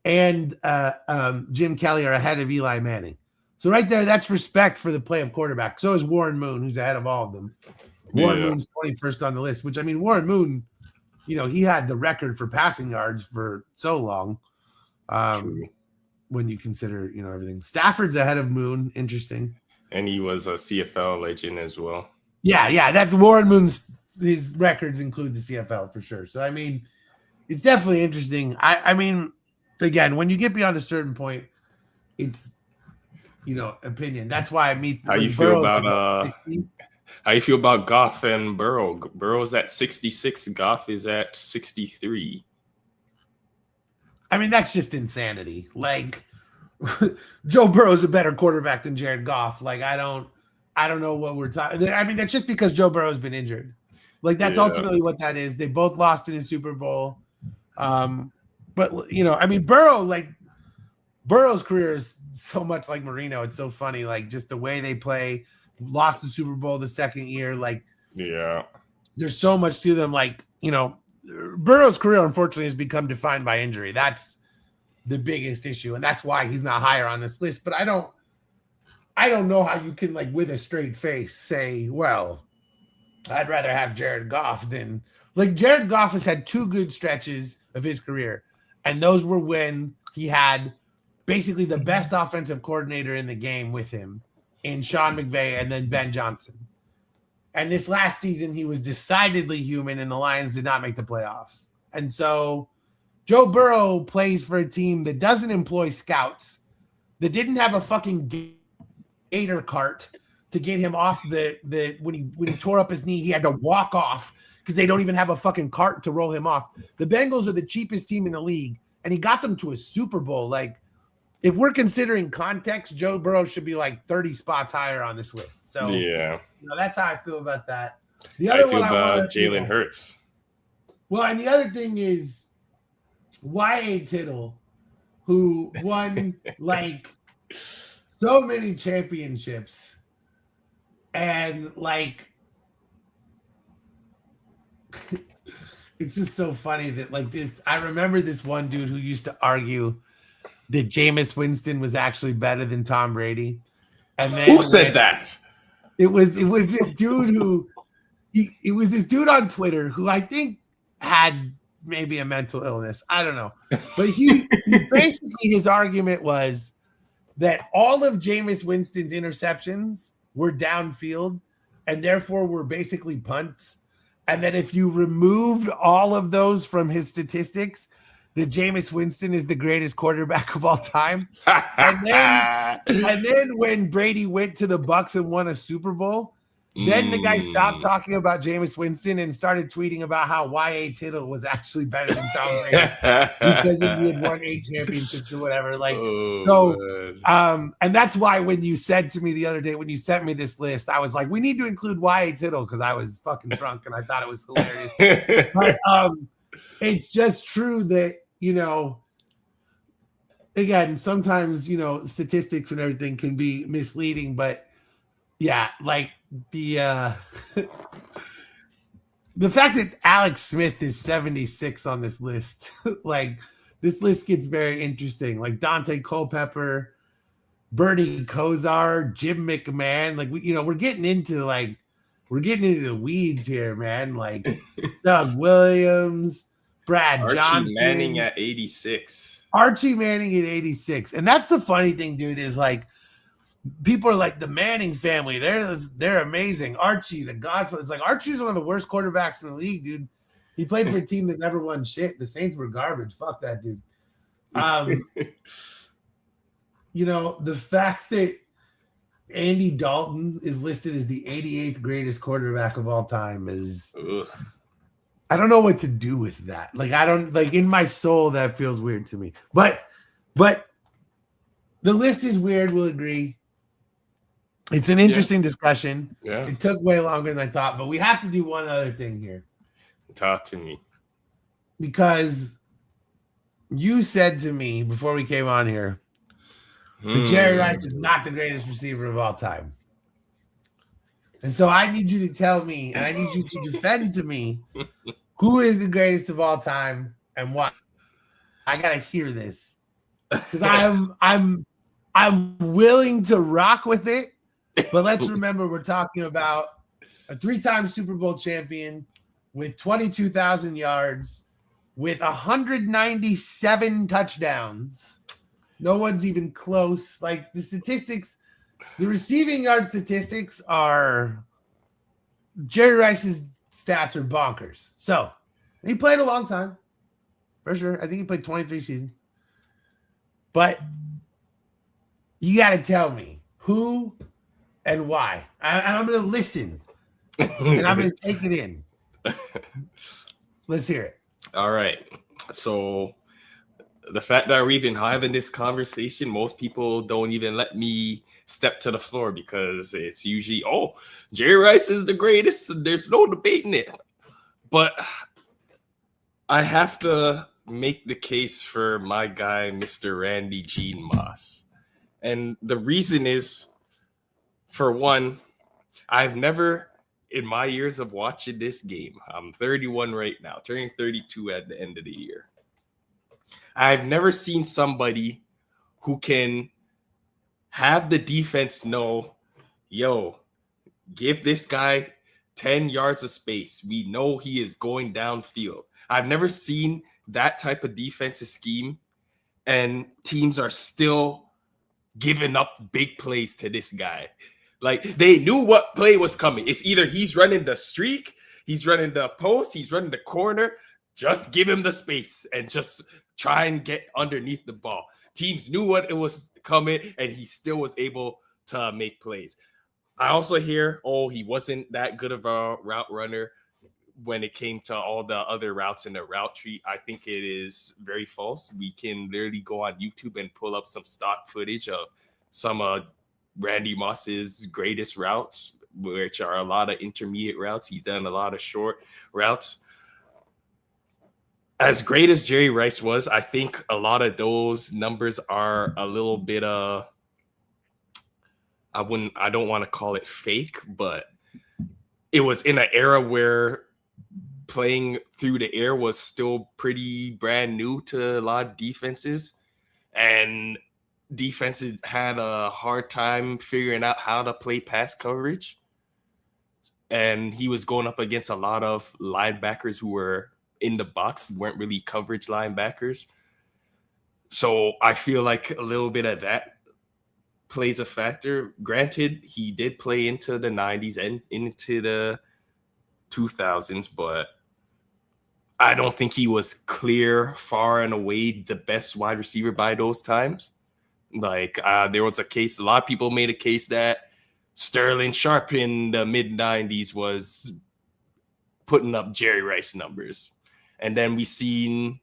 Jim Kelly are ahead of Eli Manning. So right there, that's respect for the play of quarterback. So is Warren Moon, who's ahead of all of them. Warren Moon's 21st on the list, which, I mean, Warren Moon, he had the record for passing yards for so long. When you consider, everything. Stafford's ahead of Moon. Interesting. And he was a CFL legend as well. Yeah. That's Warren Moon's, his records include the CFL for sure. So, I mean, it's definitely interesting. I mean, again, when you get beyond a certain point, it's, opinion. That's why I meet. How you feel about Goff and Burrow? Burrow's at 66. Goff is at 63. I mean, that's just insanity. Like, Joe Burrow's a better quarterback than Jared Goff. Like, I don't know what we're talking. I mean, that's just because Joe Burrow's been injured. Like, that's ultimately what that is. They both lost in a Super Bowl. But I mean, Burrow's career is so much like Marino. It's so funny. Like, just the way they play, lost the Super Bowl the second year. Like, there's so much to them. Like, Burrow's career, unfortunately, has become defined by injury. That's the biggest issue. And that's why he's not higher on this list. But I don't I don't know how you can, like, with a straight face say, well, I'd rather have Jared Goff than, like, Jared Goff has had 2 good stretches of his career, and those were when he had basically the best offensive coordinator in the game with him in Sean McVay and then Ben Johnson. And this last season, he was decidedly human, and the Lions did not make the playoffs. And so Joe Burrow plays for a team that doesn't employ scouts, that didn't have a fucking gator cart to get him off the when he tore up his knee, he had to walk off because they don't even have a fucking cart to roll him off. The Bengals are the cheapest team in the league, and he got them to a Super Bowl. Like, if we're considering context, Joe Burrow should be like 30 spots higher on this list. So yeah, that's how I feel about that. The other I feel about Jalen Hurts. Well, and the other thing is Y.A. Tittle, who won like so many championships, and like it's just so funny that like this. I remember this one dude who used to argue that Jameis Winston was actually better than Tom Brady. And then who said that? It was this dude who it was this dude on Twitter who I think had maybe a mental illness. I don't know. But he basically, his argument was that all of Jameis Winston's interceptions were downfield and therefore were basically punts. And that if you removed all of those from his statistics, that Jameis Winston is the greatest quarterback of all time. And then when Brady went to the Bucs and won a Super Bowl, then the guy stopped talking about Jameis Winston and started tweeting about how Y.A. Tittle was actually better than Tom Brady because he had won 8 championships or whatever. Like, and that's why when you said to me the other day, when you sent me this list, I was like, we need to include Y.A. Tittle because I was fucking drunk and I thought it was hilarious. But it's just true that, you know, again, sometimes, you know, statistics and everything can be misleading, but yeah, like the fact that Alex Smith is 76 on this list, like this list gets very interesting. Like Dante Culpepper, Bernie Kosar, Jim McMahon, like we're getting into the weeds here, man. Like Doug Williams, Brad Johnson, Archie Manning at 86. Archie Manning at 86. And that's the funny thing, dude, is like people are like the Manning family. They're amazing. Archie, the Godfather. It's like Archie's one of the worst quarterbacks in the league, dude. He played for a team that never won shit. The Saints were garbage. Fuck that dude. You know, the fact that Andy Dalton is listed as the 88th greatest quarterback of all time is I don't know what to do with that. Like, I don't, like, in my soul, that feels weird to me. But the list is weird, we'll agree. It's an interesting discussion. Yeah. It took way longer than I thought, but we have to do one other thing here. Talk to me. Because you said to me before we came on here that Jerry Rice is not the greatest receiver of all time. And so I need you to tell me, and I need you to defend to me who is the greatest of all time and why. I gotta hear this because I'm willing to rock with it, but let's remember we're talking about a 3-time Super Bowl champion with 22,000 yards, with 197 touchdowns. No one's even close. Like the statistics. The receiving yard statistics are Jerry Rice's stats are bonkers. So he played a long time, for sure. I think he played 23 seasons. But you got to tell me who and why. I'm going to listen, and I'm going to take it in. Let's hear it. All right. So the fact that we're even having this conversation, most people don't even let me step to the floor because it's usually, Jerry Rice is the greatest. There's no debating it. But I have to make the case for my guy, Mr. Randy Gene Moss. And the reason is, for one, I've never, in my years of watching this game, I'm 31 right now, turning 32 at the end of the year. I've never seen somebody who can have the defense know, yo, give this guy 10 yards of space. We know he is going downfield. I've never seen that type of defensive scheme, and teams are still giving up big plays to this guy. Like, they knew what play was coming. It's either he's running the streak, he's running the post, he's running the corner. Just give him the space and just try and get underneath the ball. Teams knew what it was coming, and he still was able to make plays. I also hear, he wasn't that good of a route runner when it came to all the other routes in the route tree. I think it is very false. We can literally go on YouTube and pull up some stock footage of some of Randy Moss's greatest routes, which are a lot of intermediate routes. He's done a lot of short routes. As great as Jerry Rice was, I think a lot of those numbers are a little bit I don't want to call it fake, but it was in an era where playing through the air was still pretty brand new to a lot of defenses, and defenses had a hard time figuring out how to play pass coverage. And he was going up against a lot of linebackers who were in the box, weren't really coverage linebackers. So I feel like a little bit of that plays a factor. Granted, he did play into the 90s and into the 2000s, but I don't think he was clear, far and away the best wide receiver by those times. Like, there was a case, a lot of people made a case that Sterling Sharp in the mid-90s was putting up Jerry Rice numbers. And then we seen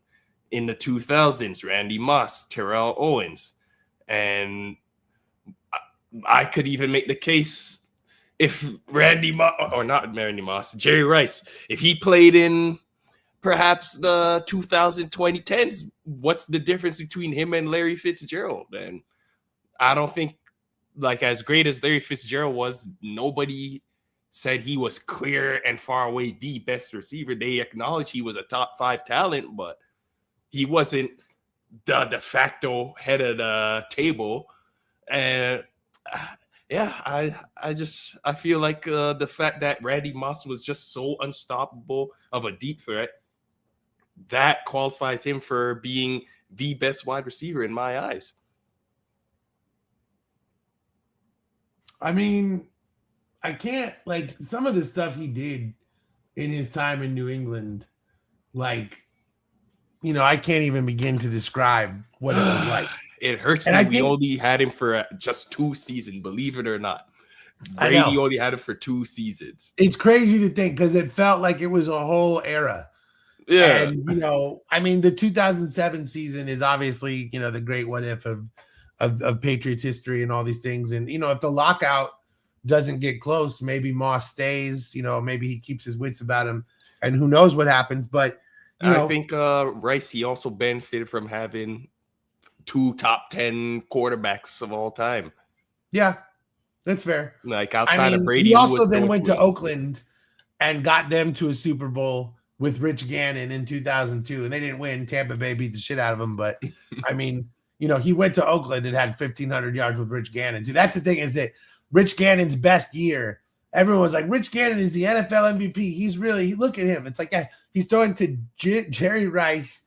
in the 2000s, Randy Moss, Terrell Owens. And I could even make the case if Jerry Rice, if he played in perhaps the 2010s, what's the difference between him and Larry Fitzgerald? And I don't think, like, as great as Larry Fitzgerald was, nobody said he was clear and far away the best receiver. They acknowledged he was a top 5 talent, but he wasn't the de facto head of the table. And I feel like the fact that Randy Moss was just so unstoppable of a deep threat, that qualifies him for being the best wide receiver in my eyes. I mean, I can't, like, some of the stuff he did in his time in New England, like, you know, I can't even begin to describe what it was like. It hurts me. We only had him for just 2 seasons, believe it or not. Brady only had him for 2 seasons. It's crazy to think, because it felt like it was a whole era. Yeah. And, you know, I mean, the 2007 season is obviously, you know, the great what if of Patriots history and all these things. And, you know, if the lockout doesn't get close, maybe Moss stays, you know, maybe he keeps his wits about him, and who knows what happens. But I think Rice, he also benefited from having 2 top 10 quarterbacks of all time. Yeah, that's fair. Like, outside of Brady, he also then went to Oakland and got them to a Super Bowl with Rich Gannon in 2002, and they didn't win. Tampa Bay beat the shit out of them, but I mean, you know, he went to Oakland and had 1,500 yards with Rich Gannon too. That's the thing, is that Rich Gannon's best year, everyone was like, Rich Gannon is the NFL MVP. He's really, look at him. It's like, yeah, he's throwing to Jerry Rice,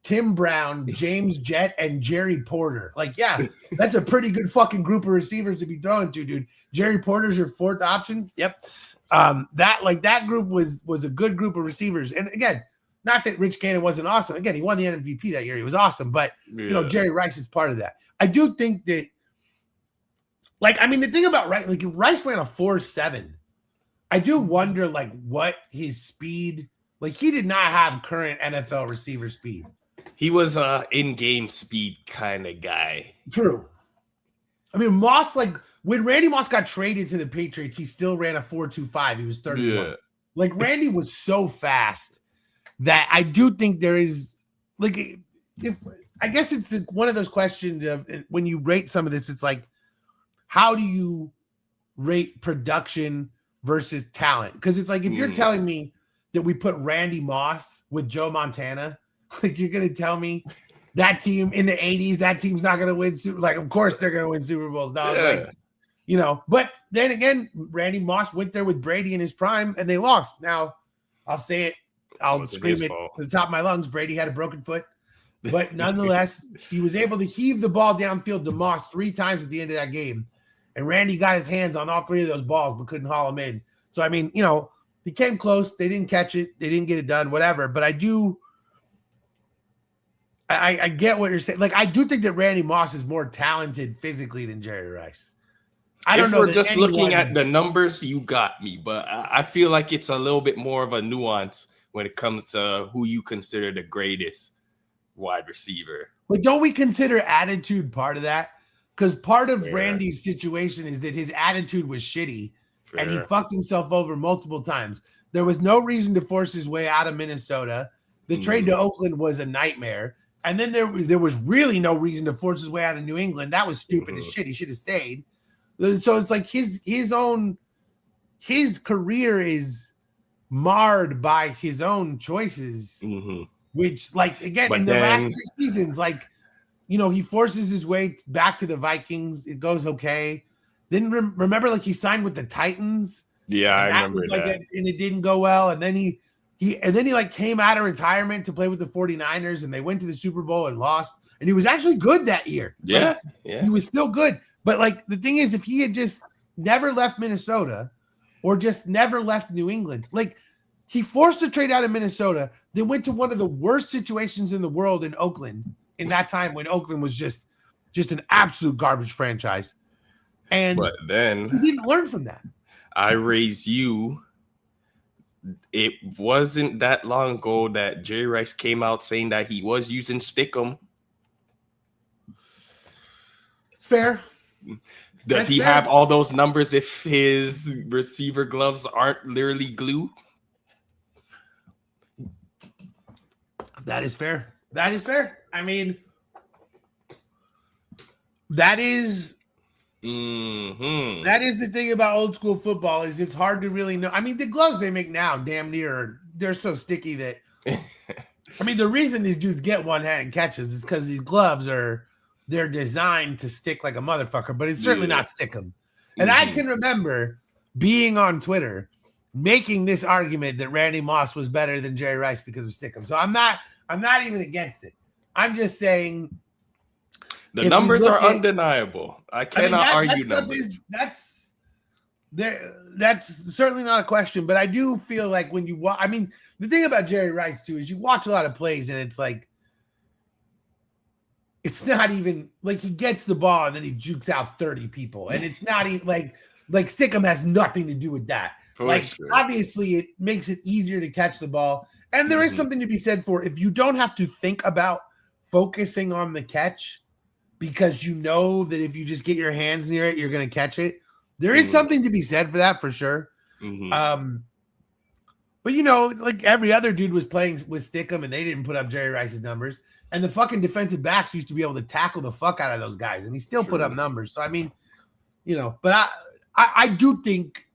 Tim Brown, James Jett, and Jerry Porter. Like, yeah, that's a pretty good fucking group of receivers to be throwing to, dude. Jerry Porter's your 4th option. Yep. That group was a good group of receivers. And again, not that Rich Gannon wasn't awesome. Again, he won the MVP that year. He was awesome, but you know, Jerry Rice is part of that. I do think that, like, I mean, the thing about Rice, like, Rice ran a 4.7. I do wonder, like, what his speed, like, he did not have current NFL receiver speed. He was a in-game speed kind of guy. True. I mean, Moss, like, when Randy Moss got traded to the Patriots, he still ran a 4.25. He was 31. Yeah. Like, Randy was so fast that I do think there is, like, I guess it's one of those questions of, when you rate some of this, it's like, how do you rate production versus talent? Because it's like, if you're telling me that we put Randy Moss with Joe Montana, like, you're going to tell me that team in the 80s, that team's not going to win. Like, of course they're going to win Super Bowls. Dog. Like, but then again, Randy Moss went there with Brady in his prime and they lost. Now, I'll say it. I'll scream it to the top of my lungs. Brady had a broken foot. But nonetheless, he was able to heave the ball downfield to Moss 3 times at the end of that game. And Randy got his hands on all 3 of those balls but couldn't haul them in. So, I mean, he came close. They didn't catch it. They didn't get it done, whatever. But I get what you're saying. Like, I do think that Randy Moss is more talented physically than Jerry Rice. I don't know. If we're just looking at the numbers, you got me. But I feel like it's a little bit more of a nuance when it comes to who you consider the greatest wide receiver. But don't we consider attitude part of that? Because part of Randy's situation is that his attitude was shitty and he fucked himself over multiple times. There was no reason to force his way out of Minnesota. The trade to Oakland was a nightmare. And then there was really no reason to force his way out of New England. That was stupid as shit. He should have stayed. So it's like his career is marred by his own choices, which, like, again, in the last 3 seasons, like, he forces his way back to the Vikings. It goes okay. Then remember, like, he signed with the Titans. Yeah, I remember that. And it didn't go well. And then he like came out of retirement to play with the 49ers, and they went to the Super Bowl and lost. And he was actually good that year. Yeah, like, he was still good. But, like, the thing is, if he had just never left Minnesota or just never left New England, like, he forced a trade out of Minnesota, then went to one of the worst situations in the world in Oakland in that time when Oakland was just an absolute garbage franchise. But then he didn't learn from that. I raise you. It wasn't that long ago that Jerry Rice came out saying that he was using Stickum. It's fair. Does he have all those numbers if his receiver gloves aren't literally glue? That is fair. That is fair. I mean, that is the thing about old school football is it's hard to really know. I mean, the gloves they make now, damn near, they're so sticky that I mean, the reason these dudes get one-hand catches is because these gloves they're designed to stick like a motherfucker, but it's certainly not stick 'em. And I can remember being on Twitter making this argument that Randy Moss was better than Jerry Rice because of stick 'em. So I'm not even against it. I'm just saying the numbers are undeniable. I cannot argue numbers. That's certainly not a question, but I do feel like when you watch, I mean, the thing about Jerry Rice too is you watch a lot of plays and it's like, it's not even like he gets the ball and then he jukes out 30 people. And it's not even like Stickum has nothing to do with that. Obviously it makes it easier to catch the ball. And there is something to be said for if you don't have to think about focusing on the catch because you know that if you just get your hands near it, you're going to catch it. There is something to be said for that for sure. But like every other dude was playing with Stickum and they didn't put up Jerry Rice's numbers. And the fucking defensive backs used to be able to tackle the fuck out of those guys, and he still put up numbers. So I mean, but I do think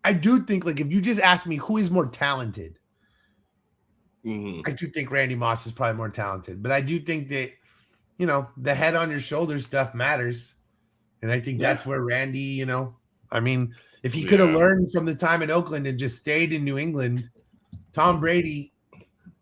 like if you just ask me who is more talented, I do think Randy Moss is probably more talented. But I do think that the head on your shoulders stuff matters, and I think that's where Randy, I mean, if he could have learned from the time in Oakland and just stayed in New England, Tom Brady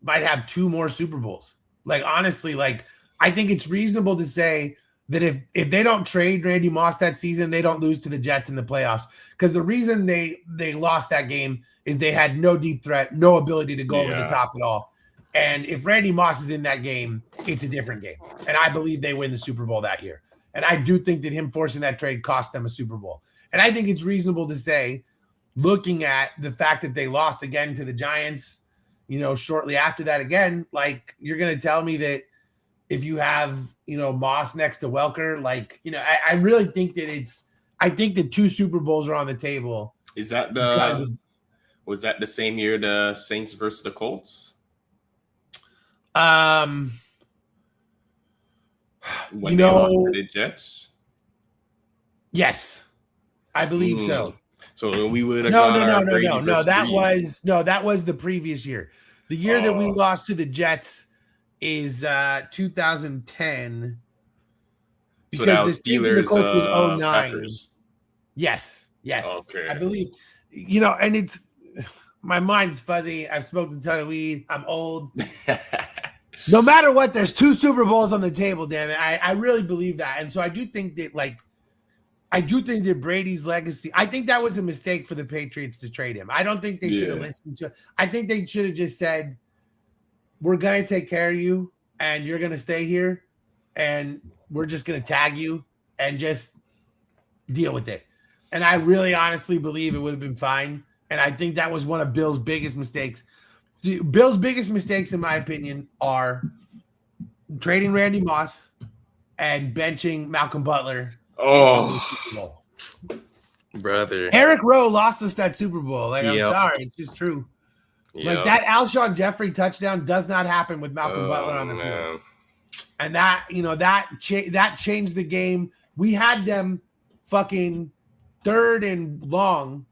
might have 2 more Super Bowls. Like, honestly, like, I think it's reasonable to say that if they don't trade Randy Moss that season, they don't lose to the Jets in the playoffs. Because the reason they lost that game is they had no deep threat, no ability to go over the top at all. And if Randy Moss is in that game, it's a different game. And I believe they win the Super Bowl that year. And I do think that him forcing that trade cost them a Super Bowl. And I think it's reasonable to say, looking at the fact that they lost again to the Giants, shortly after that again, like, you're going to tell me that if you have, Moss next to Welker, like, I really think that I think that 2 Super Bowls are on the table. Is that was that the same year the Saints versus the Colts? When they lost to the Jets? Yes, I believe so. So we would have no. That was the previous year. The year that we lost to the Jets, is 2010. So that Because was the Saints and the Steelers, Colts was 09. Packers. Yes. Okay. I believe, and it's my mind's fuzzy. I've smoked a ton of weed. I'm old. No matter what, there's 2 Super Bowls on the table, damn it. I really believe that. And so I do think that Brady's legacy, I think that was a mistake for the Patriots to trade him. I don't think they should have listened to it. I think they should have just said, we're going to take care of you and you're going to stay here and we're just going to tag you and just deal with it. And I really honestly believe it would have been fine. And I think that was one of Bill's biggest mistakes. Bill's biggest mistakes, in my opinion, are trading Randy Moss and benching Malcolm Butler. Oh, brother. Eric Rowe lost us that Super Bowl. I'm sorry. It's just true. Like that Alshon Jeffrey touchdown does not happen with Malcolm Butler on the field. And that, that changed the game. We had them fucking 3rd and long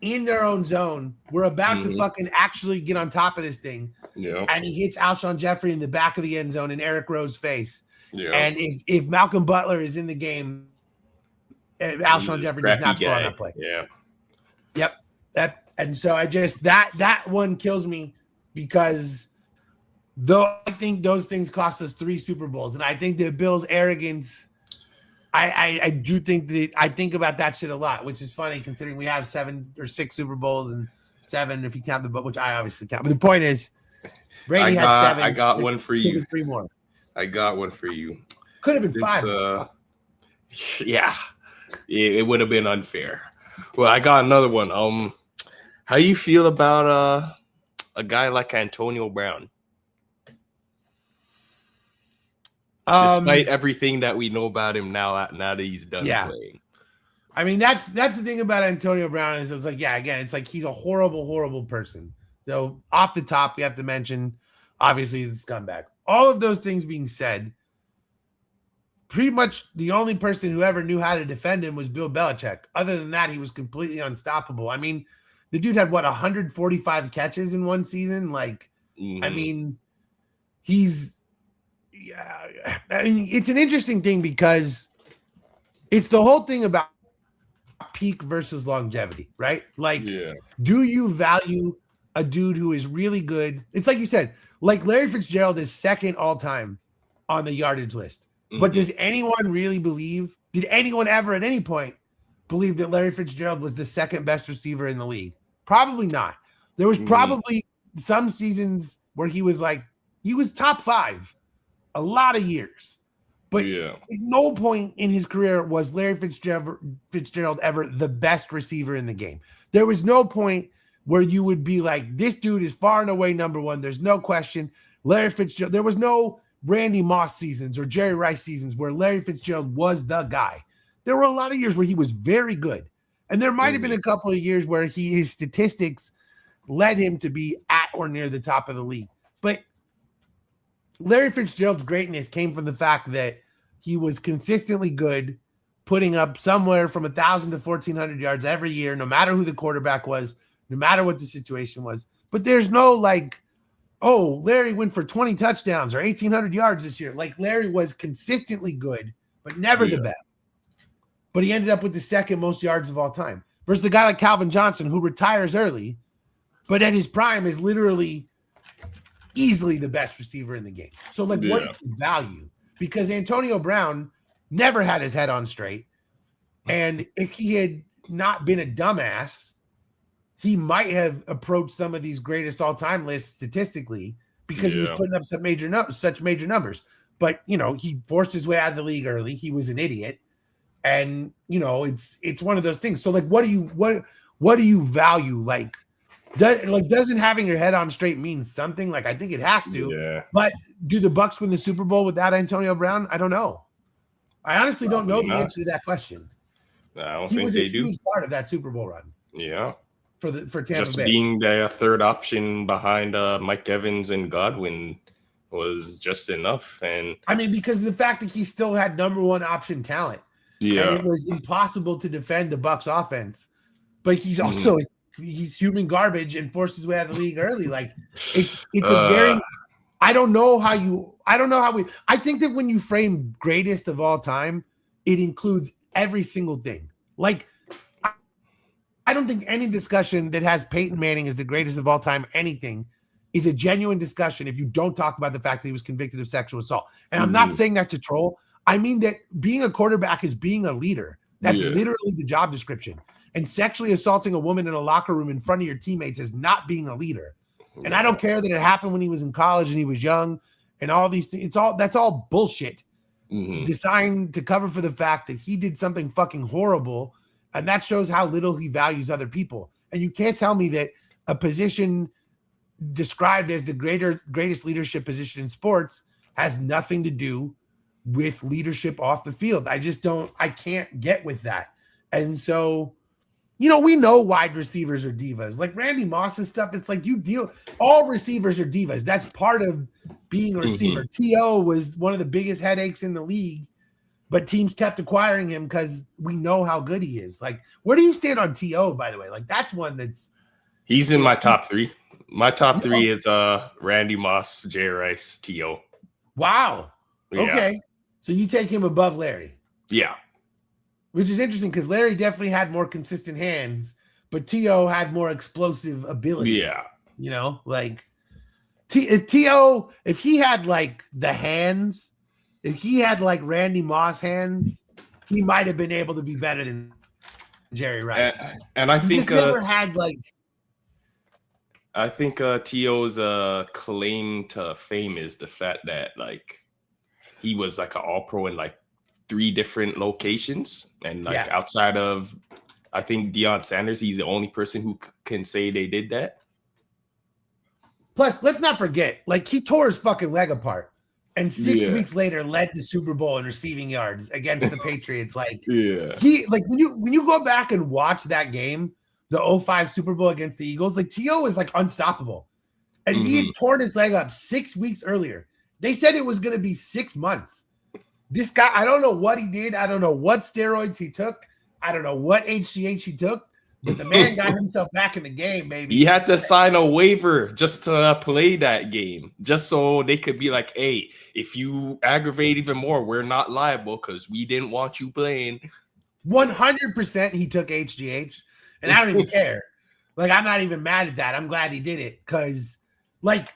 in their own zone. We're about to fucking actually get on top of this thing. Yeah. And he hits Alshon Jeffrey in the back of the end zone in Eric Rowe's face. Yeah. And if Malcolm Butler is in the game, Alshon Jeffrey does not score on that play. Yeah. Yep. And so I just that one kills me because though I think those things cost us 3 Super Bowls. And I think the Bills' arrogance, I do think that I think about that shit a lot, which is funny considering we have 7 or 6 Super Bowls and 7 if you count the, which I obviously count. But the point is, Brady has 7. I got one for you. 3 more. I got one for you. Could have been 5. Yeah, it would have been unfair. Well, I got another one. How you feel about a guy like Antonio Brown? Despite everything that we know about him now that he's done playing. I mean, that's the thing about Antonio Brown is it's like, again, it's like he's a horrible, horrible person. So off the top, we have to mention, obviously, he's a scumbag. All of those things being said, pretty much the only person who ever knew how to defend him was Bill Belichick. Other than that, he was completely unstoppable. I mean, the dude had 145 catches in one season? Like, I mean, it's an interesting thing because it's the whole thing about peak versus longevity, right? Like, do you value a dude who is really good? It's like you said, like Larry Fitzgerald is 2nd all time on the yardage list. But does anyone really believe, did anyone ever at any point believe that Larry Fitzgerald was the 2nd best receiver in the league? Probably not. There was probably some seasons where he was top 5 a lot of years. But at no point in his career was Larry Fitzgerald ever the best receiver in the game. There was no point where you would be like, this dude is far and away number 1. There's no question. Larry Fitzgerald, there was no Randy Moss seasons or Jerry Rice seasons where Larry Fitzgerald was the guy. There were a lot of years where he was very good. And there might have been a couple of years where his statistics led him to be at or near the top of the league. But Larry Fitzgerald's greatness came from the fact that he was consistently good, putting up somewhere from 1,000 to 1,400 yards every year, no matter who the quarterback was, no matter what the situation was. But there's no like, oh, Larry went for 20 touchdowns or 1,800 yards this year. Like Larry was consistently good, but never the best. But he ended up with the 2nd most yards of all time versus a guy like Calvin Johnson who retires early, but at his prime is literally easily the best receiver in the game. So like, what do you value? Because Antonio Brown never had his head on straight. And if he had not been a dumbass, he might have approached some of these greatest all-time lists statistically because he was putting up such major numbers. But, he forced his way out of the league early. He was an idiot. And, it's one of those things. So, like, what do you value? Like, doesn't having your head on straight mean something? Like, I think it has to. Yeah. But do the Bucs win the Super Bowl without Antonio Brown? I don't know. I honestly don't know the answer to that question. I don't think they do. He was a huge part of that Super Bowl run. Yeah. For Tampa just Bay. Being the 3rd option behind Mike Evans and Godwin was just enough. And I mean, because of the fact that he still had number 1 option talent. Yeah. And it was impossible to defend the Bucs offense. But he's also he's human garbage and forced his way out of the league early. Like it's a very I don't know how I think that when you frame greatest of all time, it includes every single thing. Like, I don't think any discussion that has Peyton Manning as the greatest of all time, anything, is a genuine discussion if you don't talk about the fact that he was convicted of sexual assault. And I'm not saying that to troll. I mean that being a quarterback is being a leader. That's literally the job description. And sexually assaulting a woman in a locker room in front of your teammates is not being a leader. And I don't care that it happened when he was in college and he was young and all these things. That's all bullshit designed to cover for the fact that he did something fucking horrible. And that shows how little he values other people. And you can't tell me that a position described as the greatest leadership position in sports has nothing to do with leadership off the field. I can't get with that. And so, we know wide receivers are divas. Like Randy Moss and stuff, it's like all receivers are divas. That's part of being a receiver. T.O. was one of the biggest headaches in the league, but teams kept acquiring him because we know how good he is. Like, where do you stand on T.O., by the way? Like, that's one that's... He's in my top three. My top three is Randy Moss, Jay Rice, T.O. Wow. Yeah. Okay. So you take him above Larry. Yeah. Which is interesting because Larry definitely had more consistent hands, but T.O. had more explosive ability. Yeah. Like T.O., if he had like the hands, if he had like Randy Moss hands, he might have been able to be better than Jerry Rice. And I think just never had like... I think T.O.'s claim to fame is the fact that like he was like an all-pro in like 3 different locations, and like outside of, I think, Deion Sanders, he's the only person who can say they did that. Plus, let's not forget, like, he tore his fucking leg apart, and 6 weeks later led the Super Bowl in receiving yards against the Patriots. Like, he like when you go back and watch that game, the 2005 Super Bowl against the Eagles, like T.O. is like unstoppable, and he had torn his leg up 6 weeks earlier. They said it was going to be 6 months. This guy, I don't know what he did. I don't know what steroids he took. I don't know what HGH he took. But the man got himself back in the game, baby. He had to sign a waiver just to play that game, just so they could be like, hey, if you aggravate even more, we're not liable because we didn't want you playing. 100% he took HGH, and I don't even care. Like, I'm not even mad at that. I'm glad he did it because, like,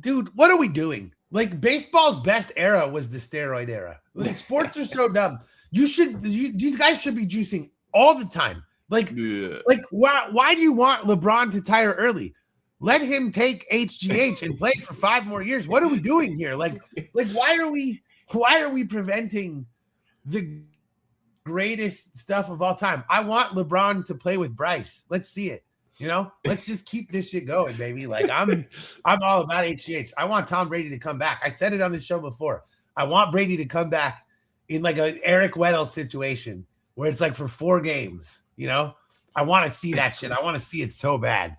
dude, what are we doing? Like, baseball's best era was the steroid era. Like, sports are so dumb. These guys should be juicing all the time. Like, why do you want LeBron to retire early? Let him take HGH and play for 5 more years. What are we doing here? Like why are we preventing the greatest stuff of all time? I want LeBron to play with Bryce. Let's see it. Let's just keep this shit going, baby. Like, I'm all about HGH. I want Tom Brady to come back. I said it on this show before. I want Brady to come back in like an Eric Weddle situation where it's like for 4 games. I want to see that shit. I want to see it so bad.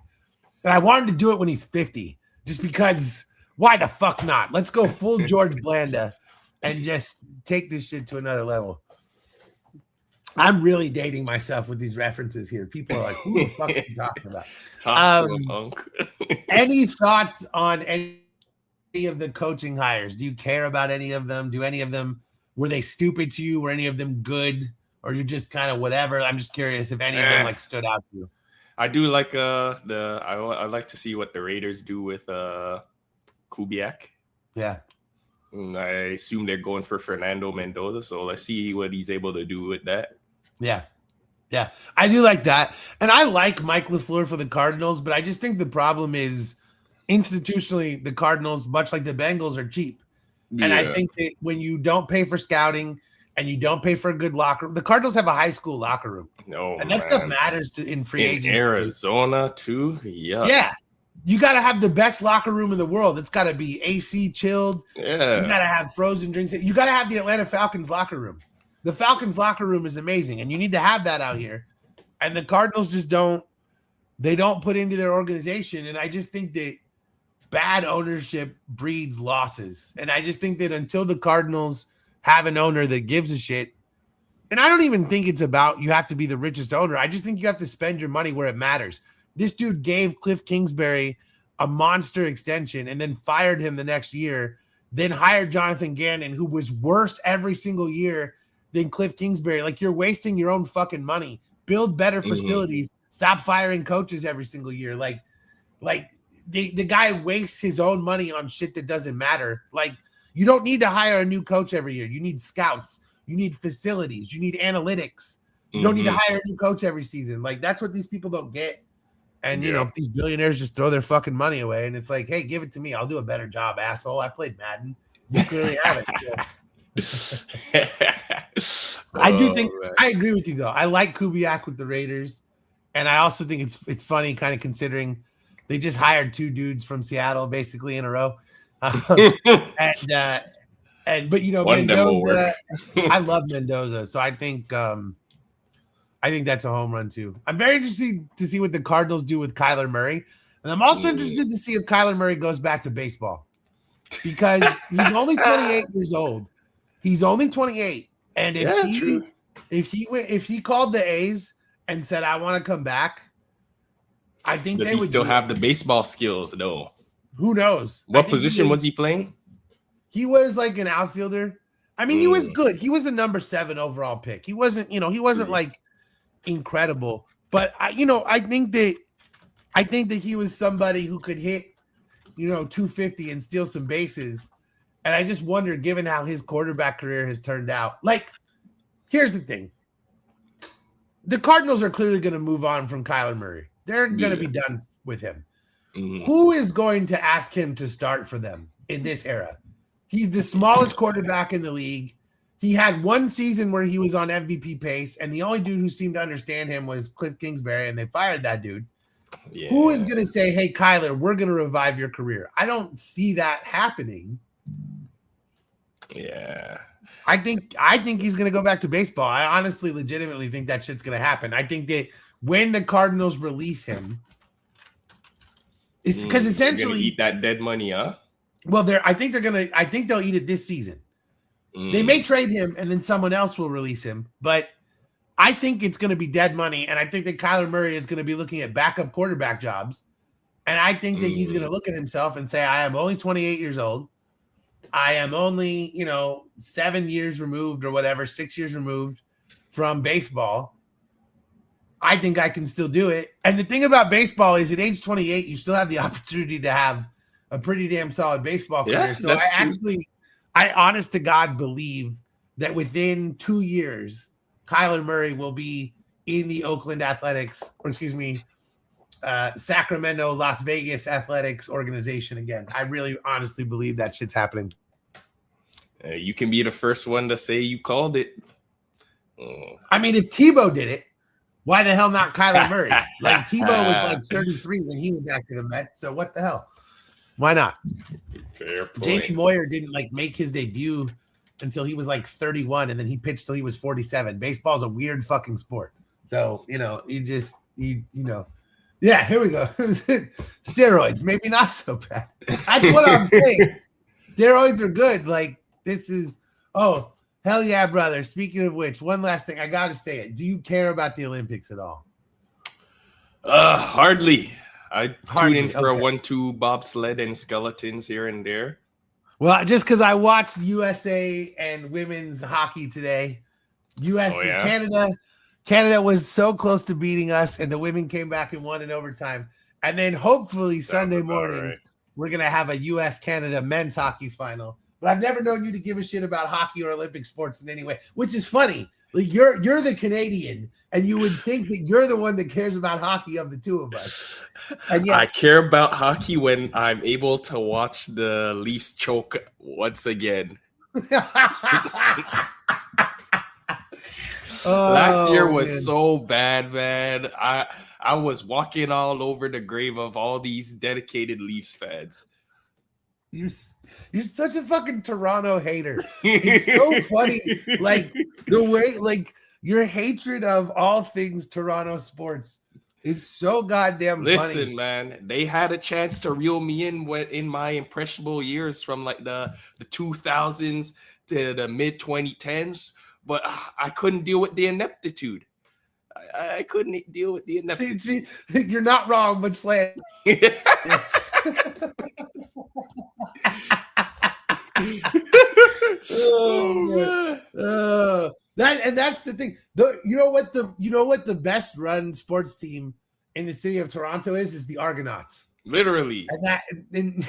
And I wanted to do it when he's 50, just because why the fuck not? Let's go full George Blanda and just take this shit to another level. I'm really dating myself with these references here. People are like, who the fuck are you talking about? Talk to him, Monk. Any thoughts on any of the coaching hires? Do you care about any of them? Do any of them, were they stupid to you? Were any of them good? Or you're just kind of whatever? I'm just curious if any of them like stood out to you. I do like I like to see what the Raiders do with Kubiak. Yeah. I assume they're going for Fernando Mendoza, so let's see what he's able to do with that. Yeah. I do like that. And I like Mike LaFleur for the Cardinals, but I just think the problem is institutionally the Cardinals, much like the Bengals, are cheap. And I think that when you don't pay for scouting and you don't pay for a good locker room, the Cardinals have a high school locker room. And that stuff matters in free agency. Arizona too? Yeah. You got to have the best locker room in the world. It's got to be AC chilled. Yeah. You got to have frozen drinks. You got to have the Atlanta Falcons locker room. The Falcons locker room is amazing, and you need to have that out here. And the Cardinals just don't put into their organization. And I just think that bad ownership breeds losses. And I just think that until the Cardinals have an owner that gives a shit, and I don't even think it's about you have to be the richest owner. I just think you have to spend your money where it matters. This dude gave Cliff Kingsbury a monster extension and then fired him the next year, then hired Jonathan Gannon, who was worse every single year than Cliff Kingsbury. Like, you're wasting your own fucking money. Build better facilities. Stop firing coaches every single year. Like the guy wastes his own money on shit that doesn't matter. Like, you don't need to hire a new coach every year. You need scouts. You need facilities. You need analytics. You don't need to hire a new coach every season. Like, that's what these people don't get. And, you know, these billionaires just throw their fucking money away. And it's like, hey, give it to me. I'll do a better job, asshole. I played Madden. You clearly have it. So. I do think I agree with you, though. I like Kubiak with the Raiders. And I also think it's funny, kind of considering they just hired 2 dudes from Seattle basically in a row. But you know, Mendoza, I love Mendoza. So I think that's a home run too. I'm very interested to see what the Cardinals do with Kyler Murray. And I'm also interested to see if Kyler Murray goes back to baseball, because he's only 28 years old. He's only 28. And if he called the A's and said, I want to come back, I think does they he would still have the baseball skills though? Who knows? What position was he playing? He was like an outfielder. I mean, he was good. He was a number 7 overall pick. He wasn't, he wasn't like incredible, but I think that he was somebody who could hit, 250 and steal some bases. And I just wonder, given how his quarterback career has turned out, like, here's the thing. The Cardinals are clearly going to move on from Kyler Murray. They're going to be done with him. Who is going to ask him to start for them in this era? He's the smallest quarterback in the league. He had one season where he was on MVP pace, and the only dude who seemed to understand him was Cliff Kingsbury, and they fired that dude. Yeah. Who is going to say, hey, Kyler, we're going to revive your career? I don't see that happening. Yeah. I think he's going to go back to baseball. I honestly, legitimately think that shit's going to happen. I think that when the Cardinals release him, it's because essentially eat that dead money, huh? Well, I think they'll eat it this season. They may trade him and then someone else will release him, but I think it's going to be dead money. And I think that Kyler Murray is going to be looking at backup quarterback jobs. And I think that he's going to look at himself and say, I am only 28 years old. I am only, 7 years removed or whatever, 6 years removed from baseball. I think I can still do it. And the thing about baseball is at age 28, you still have the opportunity to have a pretty damn solid baseball career. So I honest to God believe that within 2 years, Kyler Murray will be in the Oakland Athletics, or excuse me, Sacramento, Las Vegas Athletics organization again. I really honestly believe that shit's happening. You can be the first one to say you called it. I mean, if Tebow did it, why the hell not Kyler Murray? Like, Tebow was like 33 when he went back to the Mets. So what the hell? Why not? Fair point. Jamie Moyer didn't make his debut until he was like 31, and then he pitched till he was 47. Baseball's a weird fucking sport. So, yeah, here we go. Steroids, maybe not so bad. That's what I'm saying. Steroids are good. Like, this is, oh, hell yeah, brother. Speaking of which, one last thing. I got to say it. Do you care about the Olympics at all? Hardly. I tune in for a 1-2 bobsled and skeletons here and there. Well, just because I watched USA and women's hockey today. Canada was so close to beating us, and the women came back and won in overtime. And then hopefully Sunday morning, we're going to have a U.S.-Canada men's hockey final. But I've never known you to give a shit about hockey or Olympic sports in any way, which is funny. Like, you're the Canadian, and you would think that you're the one that cares about hockey of the two of us. And yet, I care about hockey when I'm able to watch the Leafs choke once again. Last year was so bad, man. I was walking all over the grave of all these dedicated Leafs fans. You're such a fucking Toronto hater. It's so funny. Like, the way, like, your hatred of all things Toronto sports is so goddamn funny. Listen, man, they had a chance to reel me in my impressionable years from like the 2000s to the mid 2010s, but I couldn't deal with the ineptitude. I couldn't deal with the ineptitude. You're not wrong, but slam. Oh man. That's the thing. You know what the best run sports team in the city of Toronto is the Argonauts. Literally. And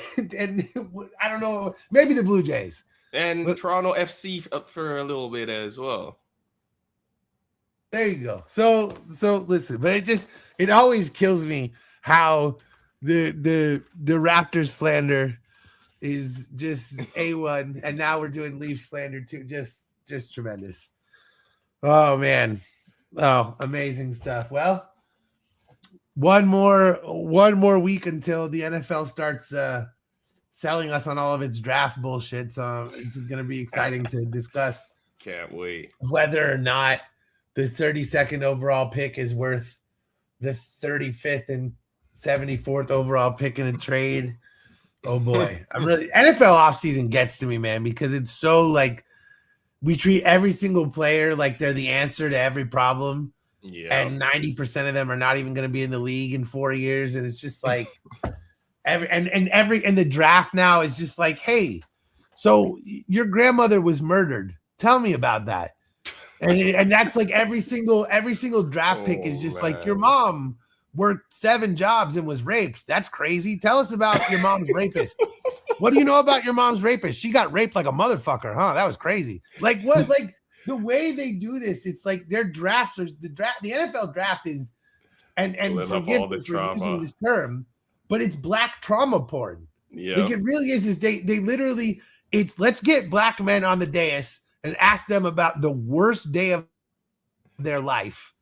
I don't know, maybe the Blue Jays. And But Toronto FC up for a little bit as well. there you go. So listen, but it always kills me how the Raptors slander is just A1, and now we're doing Leaf slander too. Just tremendous. Oh man. Oh, amazing stuff. Well, one more week until the NFL starts selling us on all of its draft bullshit. So it's going to be exciting to discuss. Can't wait. Whether or not the 32nd overall pick is worth the 35th and 74th overall pick in a trade. Oh boy. NFL offseason gets to me, man, because it's so like we treat every single player like they're the answer to every problem. Yeah. And 90% of them are not even going to be in the league in 4 years. And it's just like the draft now is just like, hey, so your grandmother was murdered. Tell me about that. And that's like every single draft pick is just like your mom worked 7 jobs and was raped. That's crazy. Tell us about your mom's rapist. What do you know about your mom's rapist? She got raped like a motherfucker, huh? That was crazy. Like what? Like the way they do this, it's like their drafts are the NFL draft is, and forgive me for using this term, but it's black trauma porn. Yeah. Like it really is they literally, it's let's get black men on the dais and ask them about the worst day of their life.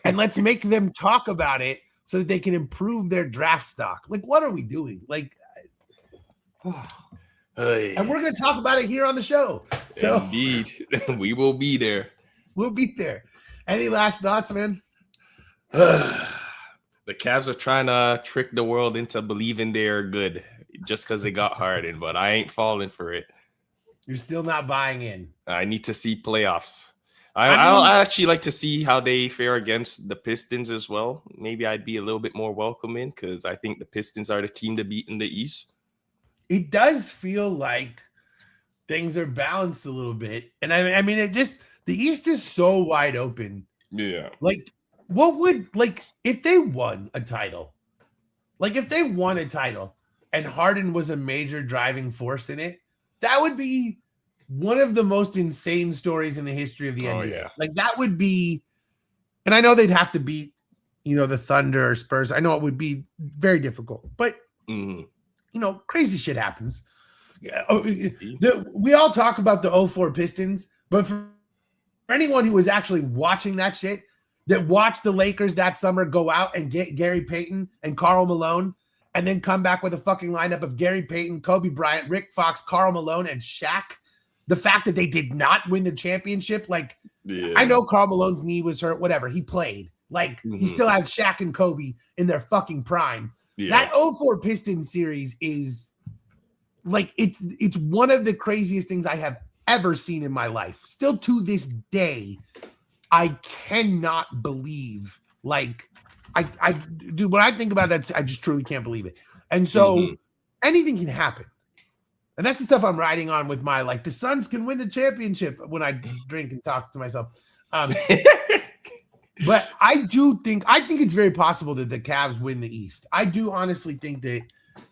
And let's make them talk about it so that they can improve their draft stock. Like, what are we doing? Like, and we're going to talk about it here on the show. So indeed, we will be there. We'll be there. Any last thoughts, man? The Cavs are trying to trick the world into believing they're good just because they got Harden, but I ain't falling for it. You're still not buying in. I need to see playoffs. I actually like to see how they fare against the Pistons as well. Maybe I'd be a little bit more welcoming because I think the Pistons are the team to beat in the East. It does feel like things are balanced a little bit. And I mean, the East is so wide open. Yeah. Like, what would, like, if they won a title, and Harden was a major driving force in it, that would be one of the most insane stories in the history of the NBA. Yeah. Like that would be, and I know they'd have to beat, the Thunder or Spurs. I know it would be very difficult, but crazy shit happens. Yeah, we all talk about the 04 Pistons, but for anyone who was actually watching that shit, that watched the Lakers that summer go out and get Gary Payton and Karl Malone, and then come back with a fucking lineup of Gary Payton, Kobe Bryant, Rick Fox, Karl Malone, and Shaq. The fact that they did not win the championship, like, I know Karl Malone's knee was hurt, whatever. He played. Like, he still had Shaq and Kobe in their fucking prime. Yeah. That 04 Pistons series is, like, it's one of the craziest things I have ever seen in my life. Still to this day, I cannot believe, like, I do when I think about that, I just truly can't believe it. And so anything can happen. And that's the stuff I'm riding on with my, like, the Suns can win the championship when I drink and talk to myself. But I think it's very possible that the Cavs win the East. I do honestly think that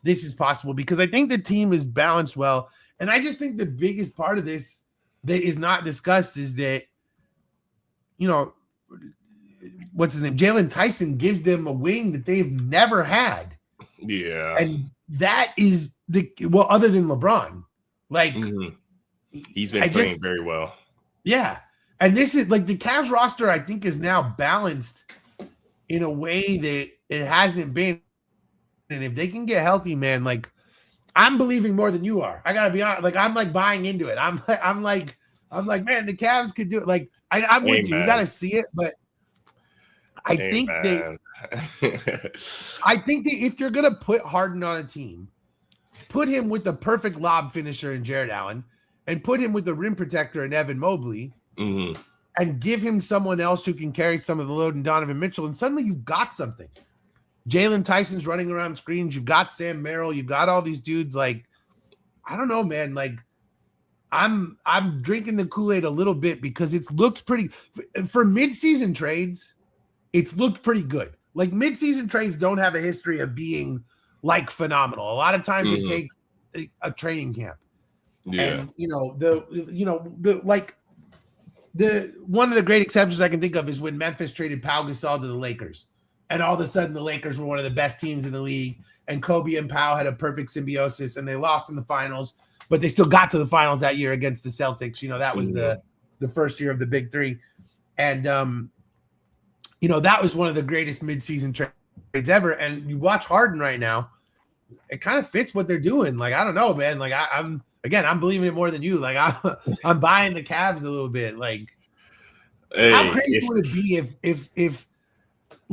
this is possible because I think the team is balanced well. And I just think the biggest part of this that is not discussed is that, what's his name? Jalen Tyson gives them a wing that they've never had. Yeah. And that is other than LeBron, like he's been playing very well. Yeah. And this is like the Cavs roster, I think, is now balanced in a way that it hasn't been. And if they can get healthy, man, like I'm believing more than you are. I gotta be honest. Like I'm like buying into it. I'm like, man, the Cavs could do it. Like I'm with you. You gotta see it, but I think that if you're gonna put Harden on a team, put him with the perfect lob finisher in Jared Allen, and put him with the rim protector in Evan Mobley, and give him someone else who can carry some of the load in Donovan Mitchell, and suddenly you've got something. Jalen Tyson's running around screens. You've got Sam Merrill. You've got all these dudes. Like, I don't know, man. Like, I'm drinking the Kool-Aid a little bit because it's looked pretty for midseason trades. It's looked pretty good. Like midseason trades don't have a history of being like phenomenal. A lot of times it takes a training camp. Yeah. And the one of the great exceptions I can think of is when Memphis traded Pau Gasol to the Lakers. And all of a sudden the Lakers were one of the best teams in the league. And Kobe and Pau had a perfect symbiosis and they lost in the finals, but they still got to the finals that year against the Celtics. You know, that was the first year of the Big Three. And that was one of the greatest midseason trades ever. And you watch Harden right now, it kind of fits what they're doing. Like, I don't know, man. Like I'm believing it more than you. Like I'm buying the Cavs a little bit. Like, how crazy would it be if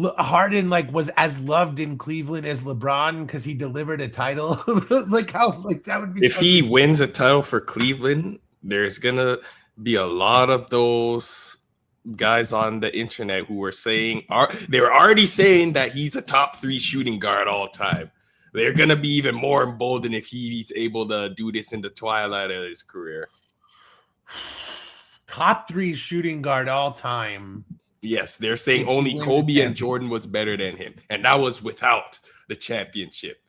Harden was as loved in Cleveland as LeBron because he delivered a title? That would be. If he wins a title for Cleveland, there's gonna be a lot of those guys on the internet who were saying they were already saying that he's a top 3 shooting guard all time. They're gonna be even more emboldened if he's able to do this in the twilight of his career. Top 3 shooting guard all time. Yes, they're saying only Kobe and Jordan was better than him, and that was without the championship.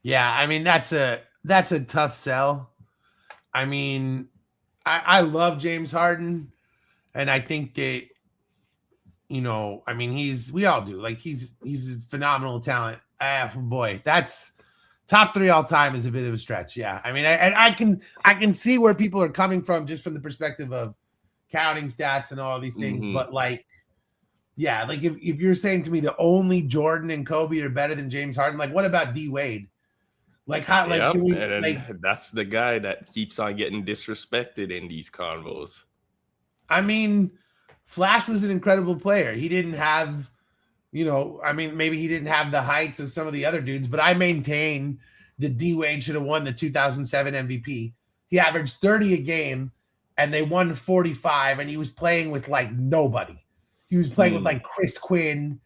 Yeah, I mean that's a tough sell. I mean, I love James Harden. And I think that, I mean, we all do. Like, he's a phenomenal talent. Boy, that's top 3 all time is a bit of a stretch. Yeah. I mean, I can see where people are coming from just from the perspective of counting stats and all these things. But if you're saying to me the only Jordan and Kobe are better than James Harden, like what about D Wade? Like how can we, that's the guy that keeps on getting disrespected in these convos. I mean, Flash was an incredible player. He didn't have, maybe he didn't have the heights of some of the other dudes, but I maintain that D Wade should have won the 2007 MVP. He averaged 30 a game and they won 45 and he was playing with nobody. He was playing with Chris Quinn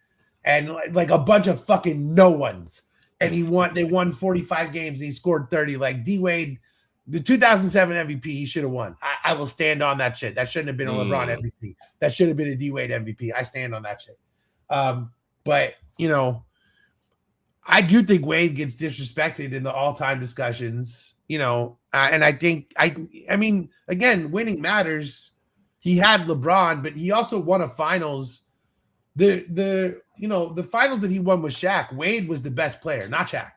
and a bunch of fucking no ones. And they won 45 games and he scored 30. Like D Wade, the 2007 MVP, he should have won. I will stand on that shit. That shouldn't have been a LeBron MVP. That should have been a D Wade MVP. I stand on that shit. But I do think Wade gets disrespected in the all-time discussions. And I think I mean, again, winning matters. He had LeBron, but he also won a finals. The finals that he won with Shaq. Wade was the best player, not Shaq.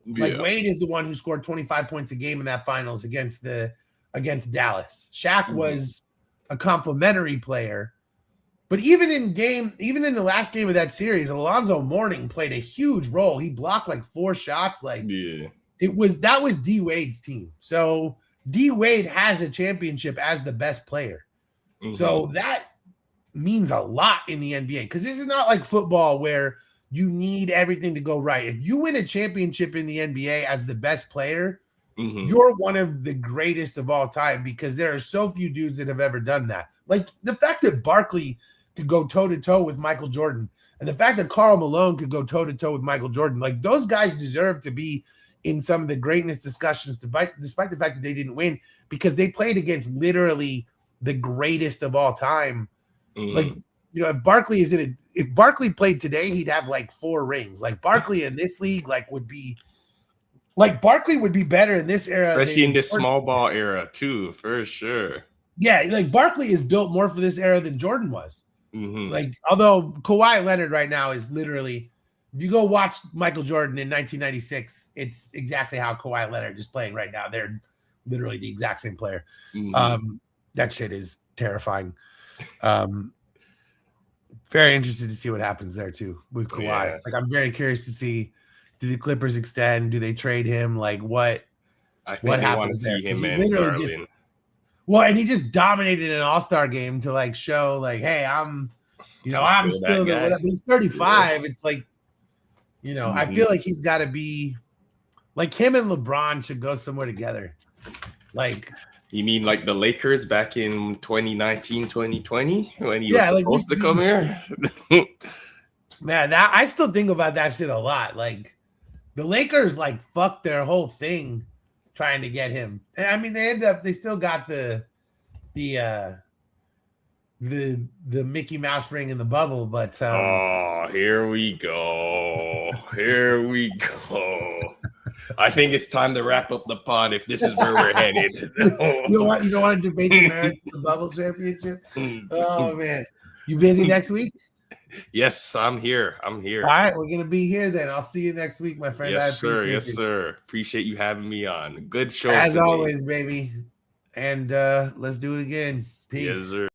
Wade is the one who scored 25 points a game in that finals against Dallas. Shaq was a complimentary player. But even in the last game of that series, Alonzo Mourning played a huge role. He blocked 4 shots. That was D Wade's team. So D Wade has a championship as the best player. So that means a lot in the NBA because this is not like football where you need everything to go right. If you win a championship in the NBA as the best player, you're one of the greatest of all time because there are so few dudes that have ever done that. Like the fact that Barkley could go toe-to-toe with Michael Jordan and the fact that Karl Malone could go toe-to-toe with Michael Jordan, those guys deserve to be in some of the greatness discussions despite the fact that they didn't win because they played against literally the greatest of all time. If Barkley played today, he'd have 4 rings. Barkley in this league, Barkley would be better in this era, especially in this small ball era too, for sure. Yeah, Barkley is built more for this era than Jordan was. Although Kawhi Leonard right now is literally, if you go watch Michael Jordan in 1996, it's exactly how Kawhi Leonard is playing right now. They're literally the exact same player. That shit is terrifying. Very interested to see what happens there too with Kawhi. Yeah. I'm very curious to see, do the Clippers extend? Do they trade him? What? I think they want to see him in Garland. And he just dominated an All-Star game to show hey, I'm still the whatever. He's 35. Yeah. It's I feel like he's got to be him and LeBron should go somewhere together. You mean the Lakers back in 2019, 2020 when he was supposed to come here? Man, that I still think about that shit a lot. Like the Lakers, like fucked their whole thing trying to get him. And I mean, they still got the Mickey Mouse ring in the bubble, but Oh, here we go. Here we go. I think it's time to wrap up the pod if this is where we're headed. You don't want to debate the merits of the bubble championship? Oh man. You busy next week? Yes, I'm here. I'm here. All right, we're gonna be here then. I'll see you next week, my friend. Yes, sir. Yes, you. sir. Appreciate you having me on. Good show. As today. always, baby. And let's do it again. Peace. Yes, sir.